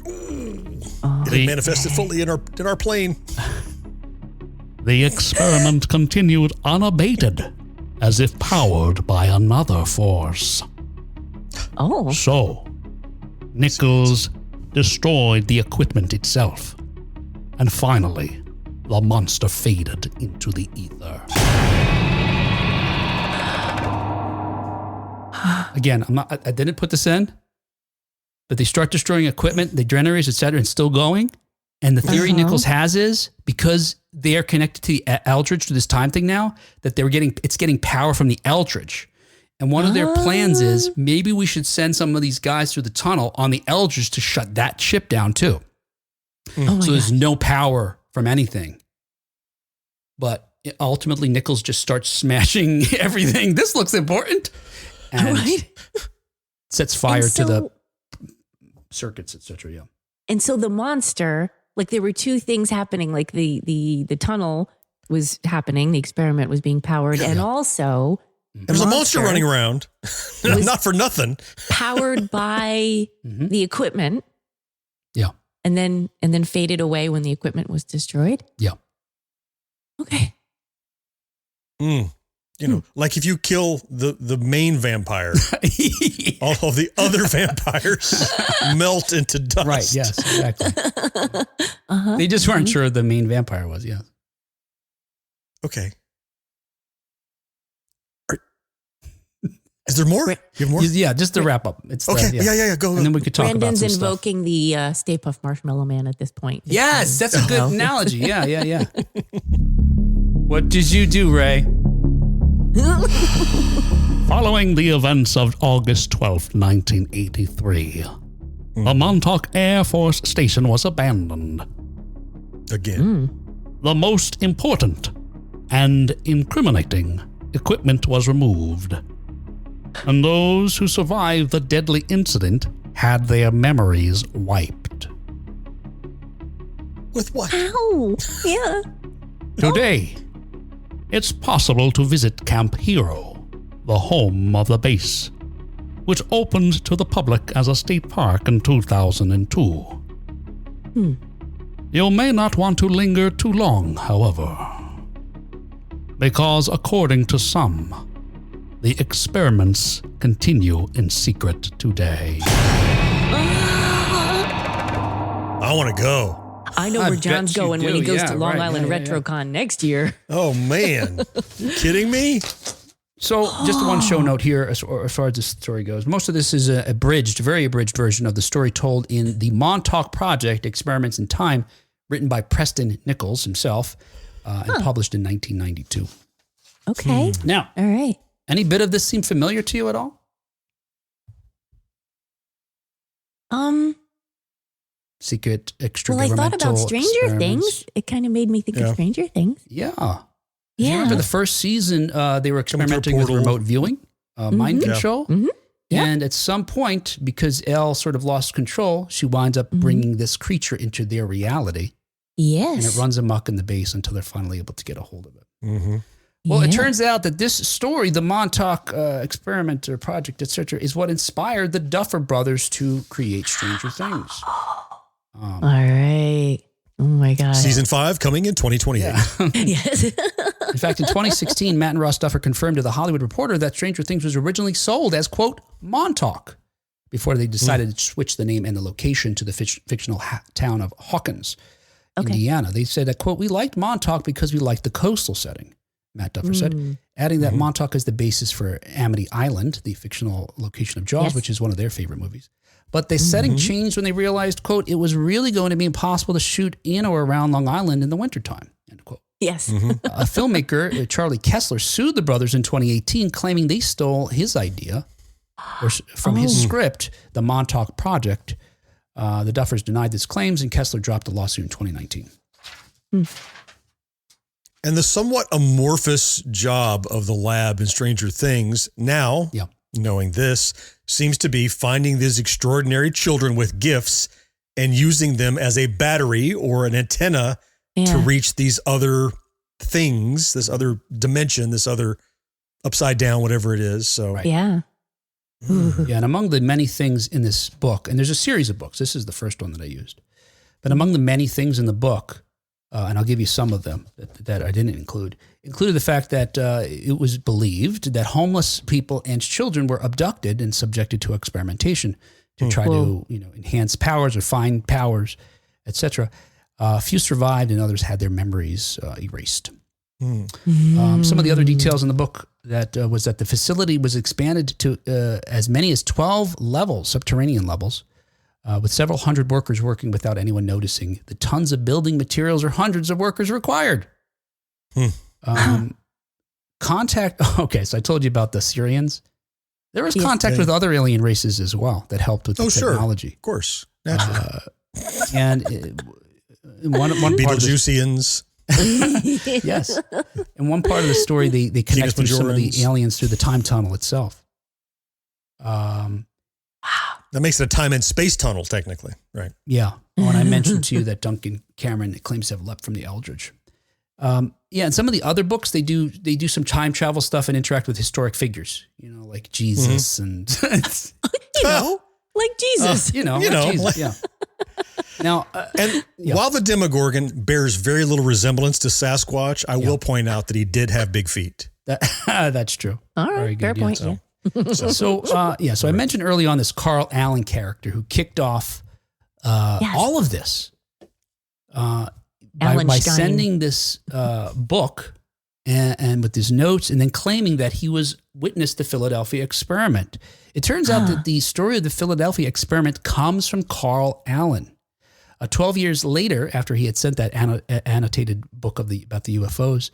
[SPEAKER 2] It had manifested fully in our plane.
[SPEAKER 5] The experiment continued unabated, as if powered by another force.
[SPEAKER 1] Oh.
[SPEAKER 5] So, Nichols destroyed the equipment itself, and finally, the monster faded into the ether.
[SPEAKER 3] Again, I didn't put this in, but they start destroying equipment, the generators, etc., and still going. And the theory Nichols has is because they are connected to the Eldridge, to this time thing now, that it's getting power from the Eldridge. And one of their plans is maybe we should send some of these guys through the tunnel on the Eldridge to shut that ship down too.
[SPEAKER 1] Oh
[SPEAKER 3] So there's no power from anything. But ultimately, Nichols just starts smashing everything. This looks important. And sets fire to the circuits, etc. Yeah.
[SPEAKER 1] And so the monster, like there were two things happening, like the tunnel was happening, the experiment was being powered, and also
[SPEAKER 2] there's a monster running around. Not for nothing.
[SPEAKER 1] Powered by the equipment.
[SPEAKER 3] Yeah.
[SPEAKER 1] And then faded away when the equipment was destroyed.
[SPEAKER 3] Yeah.
[SPEAKER 1] Okay.
[SPEAKER 2] You know, like if you kill the main vampire, all of the other vampires melt into dust.
[SPEAKER 3] Right. Yes. Exactly. They just weren't sure the main vampire was. Yeah.
[SPEAKER 2] Okay. Is there more? You have more?
[SPEAKER 3] Yeah. Just to wrap up. It's
[SPEAKER 2] okay. Yeah. Go.
[SPEAKER 3] And then we could talk
[SPEAKER 1] Brandon's
[SPEAKER 3] about some
[SPEAKER 1] invoking the Stay Puft Marshmallow Man at this point.
[SPEAKER 3] Yes, that's a good analogy. Yeah. What did you do, Ray?
[SPEAKER 5] Following the events of August 12, 1983, the Montauk Air Force Station was abandoned.
[SPEAKER 2] Again.
[SPEAKER 5] The most important and incriminating equipment was removed, and those who survived the deadly incident had their memories wiped.
[SPEAKER 2] With what?
[SPEAKER 1] Ow. Yeah.
[SPEAKER 5] Today, it's possible to visit Camp Hero, the home of the base, which opened to the public as a state park in 2002. You may not want to linger too long, however, because according to some, the experiments continue in secret today.
[SPEAKER 2] I want to go.
[SPEAKER 1] I know where John's going when he goes to Long Island
[SPEAKER 3] Yeah.
[SPEAKER 1] RetroCon next year.
[SPEAKER 2] Oh, man. You kidding me?
[SPEAKER 3] So just one show note here as far as this story goes. Most of this is a very abridged version of the story told in the Montauk Project, Experiments in Time, written by Preston Nichols himself and published in 1992.
[SPEAKER 1] Okay.
[SPEAKER 3] Now,
[SPEAKER 1] All right.
[SPEAKER 3] any bit of this seem familiar to you at all? Secret,
[SPEAKER 1] Well, I
[SPEAKER 3] extra-governmental
[SPEAKER 1] thought about Stranger
[SPEAKER 3] experiments.
[SPEAKER 1] Things. It kind of made me think of Stranger Things.
[SPEAKER 3] Yeah.
[SPEAKER 1] Yeah.
[SPEAKER 3] You remember the first season, they were
[SPEAKER 2] Coming through a
[SPEAKER 3] experimenting with
[SPEAKER 2] portal.
[SPEAKER 3] remote viewing, mind control.
[SPEAKER 1] Mhm. Yeah.
[SPEAKER 3] And at some point, because Elle sort of lost control, she winds up bringing this creature into their reality.
[SPEAKER 1] Yes.
[SPEAKER 3] And it runs amok in the base until they're finally able to get a hold of it.
[SPEAKER 2] Mm-hmm.
[SPEAKER 3] Well, it
[SPEAKER 1] Yeah.
[SPEAKER 3] turns out that this story, the Montauk experiment or project, etc., is what inspired the Duffer Brothers to create Stranger Things.
[SPEAKER 1] All right. Oh my God.
[SPEAKER 2] Season 5 coming in 2028.
[SPEAKER 1] Yes.
[SPEAKER 3] In fact, in 2016, Matt and Ross Duffer confirmed to The Hollywood Reporter that Stranger Things was originally sold as, quote, Montauk, before they decided to switch the name and the location to the fictional town of Hawkins, Indiana. They said that, quote, we liked Montauk because we liked the coastal setting, Matt Duffer said, adding that Montauk is the basis for Amity Island, the fictional location of Jaws, which is one of their favorite movies. But the setting changed when they realized, quote, it was really going to be impossible to shoot in or around Long Island in the wintertime, end quote.
[SPEAKER 1] Yes.
[SPEAKER 3] A filmmaker, Charlie Kessler, sued the brothers in 2018, claiming they stole his idea from his script, The Montauk Project. The Duffers denied these claims, and Kessler dropped the lawsuit in 2019.
[SPEAKER 2] And the somewhat amorphous job of the lab in Stranger Things now, knowing this, seems to be finding these extraordinary children with gifts and using them as a battery or an antenna to reach these other things, this other dimension, this other upside down, whatever it is. So,
[SPEAKER 1] Yeah.
[SPEAKER 3] Yeah, and among the many things in this book, and there's a series of books, this is the first one that I used, but among the many things in the book, and I'll give you some of them that I didn't include. Included the fact that it was believed that homeless people and children were abducted and subjected to experimentation to try to enhance powers or find powers, etc. A few survived, and others had their memories erased. Some of the other details in the book was that the facility was expanded to as many as 12 levels, subterranean levels, with several hundred workers working without anyone noticing the tons of building materials or hundreds of workers required. Contact. Okay, so I told you about the Syrians. There was contact with other alien races as well that helped with the technology.
[SPEAKER 2] Of course, naturally.
[SPEAKER 3] And one
[SPEAKER 2] Beetlejuiceans.
[SPEAKER 3] Yes. In one part of the story, they connect through some of the aliens through the time tunnel itself.
[SPEAKER 2] That makes it a time and space tunnel, technically, right?
[SPEAKER 3] Yeah. When I mentioned to you that Duncan Cameron claims to have leapt from the Eldridge. And some of the other books, they do some time travel stuff and interact with historic figures, like Jesus and
[SPEAKER 1] like Jesus.
[SPEAKER 3] Jesus, yeah. Now,
[SPEAKER 2] while the Demogorgon bears very little resemblance to Sasquatch, I will point out that he did have big feet.
[SPEAKER 3] That's true.
[SPEAKER 1] All right,
[SPEAKER 3] very good,
[SPEAKER 1] fair point.
[SPEAKER 3] So I mentioned early on this Carl Allen character who kicked off all of this by sending this book and with his notes and then claiming that he was witnessed the Philadelphia experiment. It turns out that the story of the Philadelphia experiment comes from Carl Allen. 12 years later, after he had sent that annotated book about the UFOs,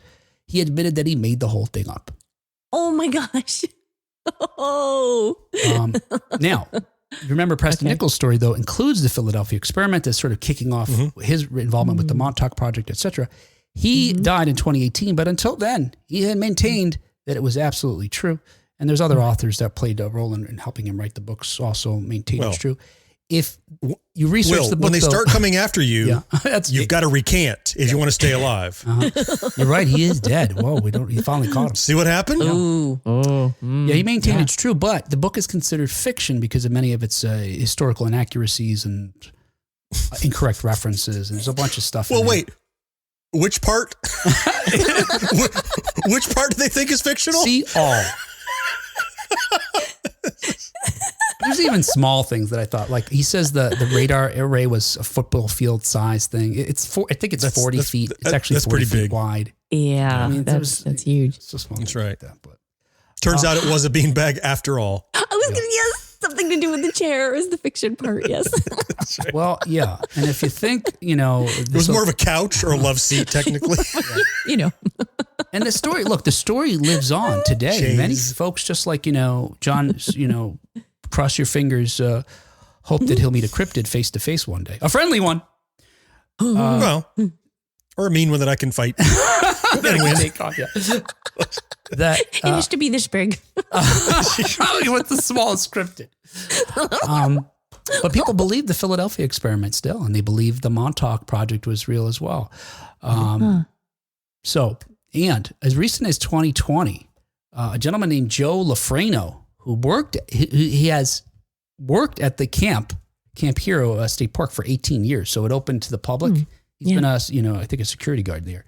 [SPEAKER 3] he admitted that he made the whole thing up.
[SPEAKER 1] Oh my gosh. Oh.
[SPEAKER 3] Now, remember Preston Nichols' story, though, includes the Philadelphia experiment as sort of kicking off his involvement with the Montauk Project, etc. He died in 2018, but until then, he had maintained that it was absolutely true. And there's other authors that played a role in helping him write the books also maintain it's true. If you research the book,
[SPEAKER 2] when they start coming after you, you've got to recant if you want to stay alive.
[SPEAKER 3] You're right. He is dead. Whoa, he finally caught him.
[SPEAKER 2] See what happened?
[SPEAKER 1] Ooh.
[SPEAKER 3] Yeah, he maintained it's true, but the book is considered fiction because of many of its historical inaccuracies and incorrect references. And there's a bunch of stuff.
[SPEAKER 2] Well, wait. Which part? Which part do they think is fictional?
[SPEAKER 3] See all. There's even small things that I thought, like he says the radar array was a football field size thing. I think it's 40 feet. It's actually 40 feet wide.
[SPEAKER 1] Yeah, I mean, that's huge.
[SPEAKER 3] It's so small.
[SPEAKER 2] That's right.
[SPEAKER 3] Like that, but
[SPEAKER 2] turns out it was a beanbag after all.
[SPEAKER 1] I was going to something to do with the chair is the fiction part. Yes.
[SPEAKER 2] Right.
[SPEAKER 3] Well, yeah, and if you think
[SPEAKER 2] it was more of a couch or a love seat, technically.
[SPEAKER 3] And the story lives on today.
[SPEAKER 2] Jeez.
[SPEAKER 3] Many folks, just like John, cross your fingers, hope that he'll meet a cryptid face to face one day, a friendly one.
[SPEAKER 2] Or a mean one that I can fight.
[SPEAKER 3] That
[SPEAKER 1] it used to be this big.
[SPEAKER 3] What's the smallest cryptid? But people believe the Philadelphia experiment still, and they believe the Montauk Project was real as well. So, and as recent as 2020, a gentleman named Joe Lafreno, who he has worked at the Camp Hero State Park for 18 years. So it opened to the public. He's been I think a security guard there.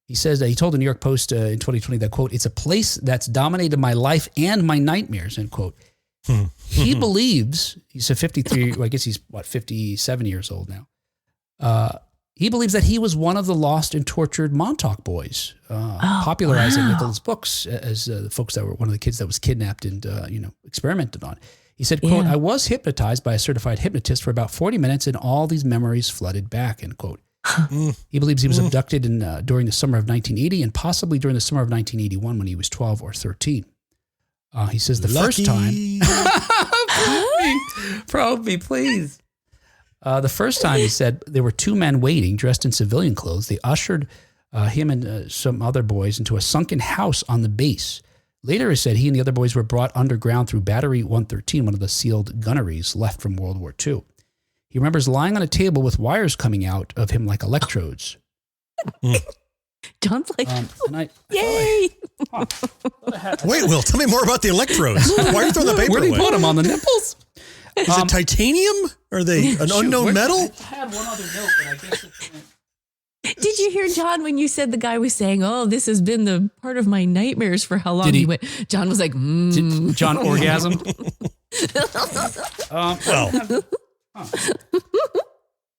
[SPEAKER 3] He says that he told the New York Post in 2020 that, quote, "It's a place that's dominated my life and my nightmares," end quote. He believes, he's a 53, I guess he's 57 years old now. He believes that he was one of the lost and tortured Montauk boys, popularizing Nichols' books as the folks that were one of the kids that was kidnapped and, experimented on. He said, quote, "I was hypnotized by a certified hypnotist for about 40 minutes and all these memories flooded back," end quote. He believes he was abducted during the summer of 1980 and possibly during the summer of 1981 when he was 12 or 13. He says the first time, probe me, please. The first time, he said, there were two men waiting dressed in civilian clothes. They ushered him and some other boys into a sunken house on the base. Later, he said he and the other boys were brought underground through Battery 113, one of the sealed gunneries left from World War II. He remembers lying on a table with wires coming out of him like electrodes.
[SPEAKER 1] John's like,
[SPEAKER 3] yay!
[SPEAKER 2] Wait, Will, tell me more about the electrodes. Why are you throwing the paper
[SPEAKER 3] Where did he
[SPEAKER 2] away?
[SPEAKER 3] put them, on the nipples?
[SPEAKER 2] Is it titanium? Are they an unknown metal?
[SPEAKER 3] I had one other note, but I guess
[SPEAKER 1] Did you hear John when you said the guy was saying, "Oh, this has been the part of my nightmares for how long?"
[SPEAKER 3] Did he-
[SPEAKER 1] He went. John was like,
[SPEAKER 3] Did John orgasm?
[SPEAKER 2] Well,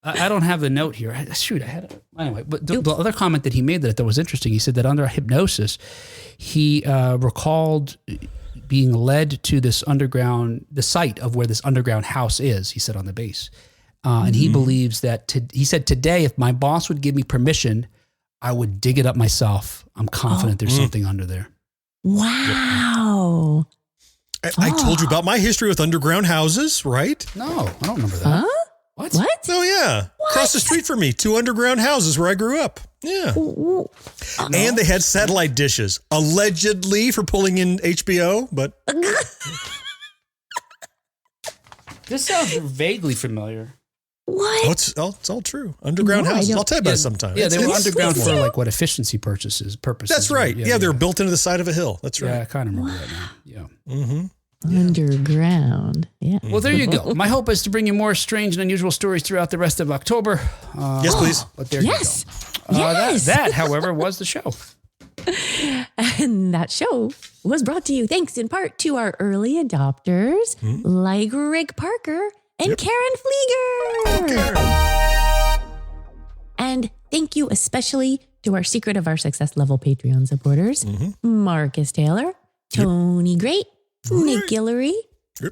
[SPEAKER 3] I don't have the note here. Shoot, I had it. Anyway, but the other comment that he made that I thought was interesting, he said that under hypnosis, he recalled being led to this underground, the site of where this underground house is, he said on the base. And he believes that, he said, today, if my boss would give me permission, I would dig it up myself. I'm confident there's something under there.
[SPEAKER 1] "Wow,
[SPEAKER 2] I told you about my history with underground houses, right?
[SPEAKER 3] No, I don't remember that.
[SPEAKER 1] huh?
[SPEAKER 3] What?
[SPEAKER 1] What?
[SPEAKER 2] Oh, yeah. Across the street from me, 2 underground houses where I grew up. Yeah. And they had satellite dishes, allegedly for pulling in HBO, but
[SPEAKER 3] This sounds vaguely familiar.
[SPEAKER 1] What?
[SPEAKER 2] oh, it's all true. Underground
[SPEAKER 1] No, I
[SPEAKER 2] houses.
[SPEAKER 1] don't-
[SPEAKER 2] I'll tell you about it sometime.
[SPEAKER 3] Yeah, they were
[SPEAKER 2] It's-
[SPEAKER 3] underground
[SPEAKER 1] please
[SPEAKER 3] for
[SPEAKER 1] do.
[SPEAKER 3] like what efficiency purposes.
[SPEAKER 2] That's right. Yeah, they're built into the side of a hill. That's
[SPEAKER 3] Yeah, I
[SPEAKER 2] right.
[SPEAKER 3] kind of remember that now. Yeah.
[SPEAKER 2] Mm-hmm.
[SPEAKER 1] Underground. Yeah.
[SPEAKER 3] Well, there you go. My hope is to bring you more strange and unusual stories throughout the rest of October.
[SPEAKER 2] Yes, please.
[SPEAKER 3] But there
[SPEAKER 1] Yes.
[SPEAKER 3] you go.
[SPEAKER 1] Yes.
[SPEAKER 3] That, however, was the show.
[SPEAKER 1] And that show was brought to you thanks in part to our early adopters like Rick Parker and Karen Flieger. And thank you especially to our Secret of Our Success level Patreon supporters, Marcus Taylor, Tony Great, Nick Guillory,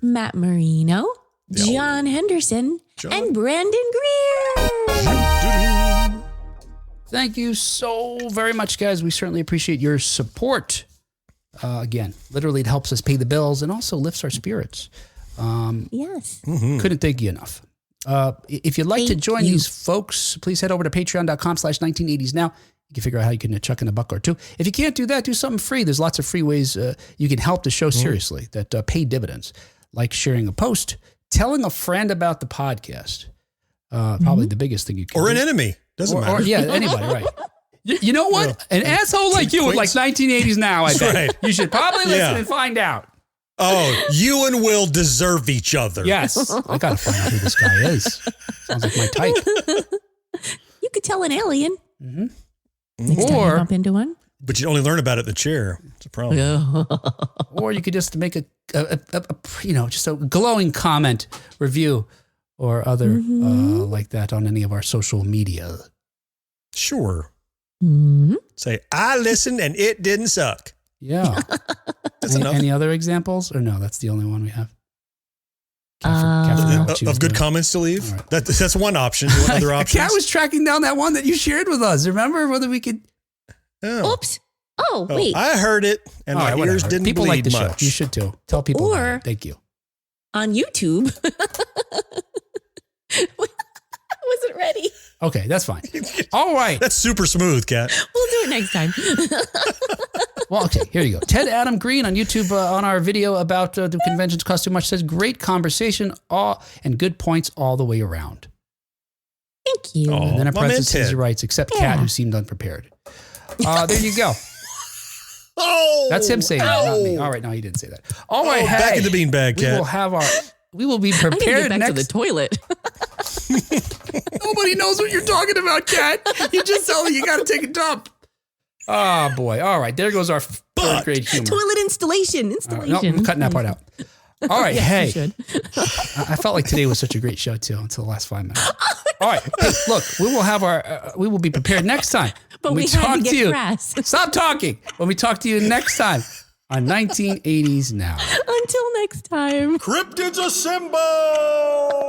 [SPEAKER 1] Matt Marino, John Henderson, and Brandon Greer.
[SPEAKER 3] Thank you so very much, guys. We certainly appreciate your support. Again, literally, it helps us pay the bills and also lifts our spirits.
[SPEAKER 1] Yes.
[SPEAKER 3] Couldn't thank you enough. If you'd like to
[SPEAKER 1] Thank
[SPEAKER 3] join
[SPEAKER 1] you.
[SPEAKER 3] these folks, please head over to patreon.com/1980s now. You can figure out how you can chuck in a buck or two. If you can't do that, do something free. There's lots of free ways you can help the show seriously that pay dividends, like sharing a post, telling a friend about the podcast. Probably the biggest thing you can
[SPEAKER 2] Or
[SPEAKER 3] do.
[SPEAKER 2] an enemy. Doesn't matter.
[SPEAKER 3] Or, yeah, anybody, right. You know what? An asshole like you with like 1980s now, I bet.
[SPEAKER 2] right.
[SPEAKER 3] You should probably listen
[SPEAKER 2] Yeah.
[SPEAKER 3] and find out.
[SPEAKER 2] Oh, you and Will deserve each other.
[SPEAKER 3] Yes. I got to find out who this guy is. Sounds like my type.
[SPEAKER 1] You could tell an alien.
[SPEAKER 3] Mm-hmm.
[SPEAKER 1] Next time you
[SPEAKER 3] Or,
[SPEAKER 1] bump into one.
[SPEAKER 2] But you only learn about it in the chair. It's a problem.
[SPEAKER 3] or you could just make a just a glowing comment, review, or other like that on any of our social media.
[SPEAKER 2] Sure.
[SPEAKER 1] Mhm.
[SPEAKER 2] Say, I listened and it didn't suck.
[SPEAKER 3] Yeah.
[SPEAKER 2] That's enough.
[SPEAKER 3] Any other examples? Or no, that's the only one we have.
[SPEAKER 2] Of good comments to leave?
[SPEAKER 3] All right.
[SPEAKER 2] That's one option. You want other options?
[SPEAKER 3] Kat was tracking down that one that you shared with us. Remember whether we could...
[SPEAKER 2] Oh.
[SPEAKER 1] Oops. Oh, wait.
[SPEAKER 2] I heard it, and
[SPEAKER 3] All
[SPEAKER 2] my
[SPEAKER 3] right,
[SPEAKER 2] ears
[SPEAKER 3] whatever.
[SPEAKER 2] didn't
[SPEAKER 3] People
[SPEAKER 2] bleed
[SPEAKER 3] like the
[SPEAKER 2] much.
[SPEAKER 3] show. You should too. Tell people about
[SPEAKER 1] Or-
[SPEAKER 3] it. Thank you.
[SPEAKER 1] On YouTube. Wasn't ready.
[SPEAKER 3] Okay, that's fine. All right.
[SPEAKER 2] That's super smooth, Kat.
[SPEAKER 1] We'll do it next time.
[SPEAKER 3] Well, okay, here you go. Ted Adam Green on YouTube on our video about the conventions cost too much says, great conversation and good points all the way around.
[SPEAKER 1] Thank you.
[SPEAKER 2] Oh.
[SPEAKER 3] And then in
[SPEAKER 2] my man
[SPEAKER 3] parentheses,
[SPEAKER 2] Ted.
[SPEAKER 3] he writes, except
[SPEAKER 1] Yeah.
[SPEAKER 3] Kat, who seemed unprepared. There you go.
[SPEAKER 2] Oh,
[SPEAKER 3] That's him saying that, not me. All right, no, he didn't say that. All right, hey,
[SPEAKER 2] back in the beanbag,
[SPEAKER 3] we will
[SPEAKER 2] Kat.
[SPEAKER 3] have we will be
[SPEAKER 1] I gotta
[SPEAKER 3] prepared
[SPEAKER 1] get back to the
[SPEAKER 3] next.
[SPEAKER 1] toilet.
[SPEAKER 3] Nobody knows what you're talking about, Kat. You just tell me you got to take a dump. Oh, boy. All right, there goes our third grade humor.
[SPEAKER 1] Toilet installation.
[SPEAKER 3] All right, no, I'm cutting that part out. All right,
[SPEAKER 1] Yes,
[SPEAKER 3] hey.
[SPEAKER 1] you should.
[SPEAKER 3] I felt like today was such a great show too until the last 5 minutes. All right, hey, look, we will have we will be prepared next time.
[SPEAKER 1] But
[SPEAKER 3] when
[SPEAKER 1] we had to get
[SPEAKER 3] you.
[SPEAKER 1] crass.
[SPEAKER 3] Stop talking. When we talk to you next time on 1980s Now.
[SPEAKER 1] Until next time.
[SPEAKER 2] Cryptids assemble!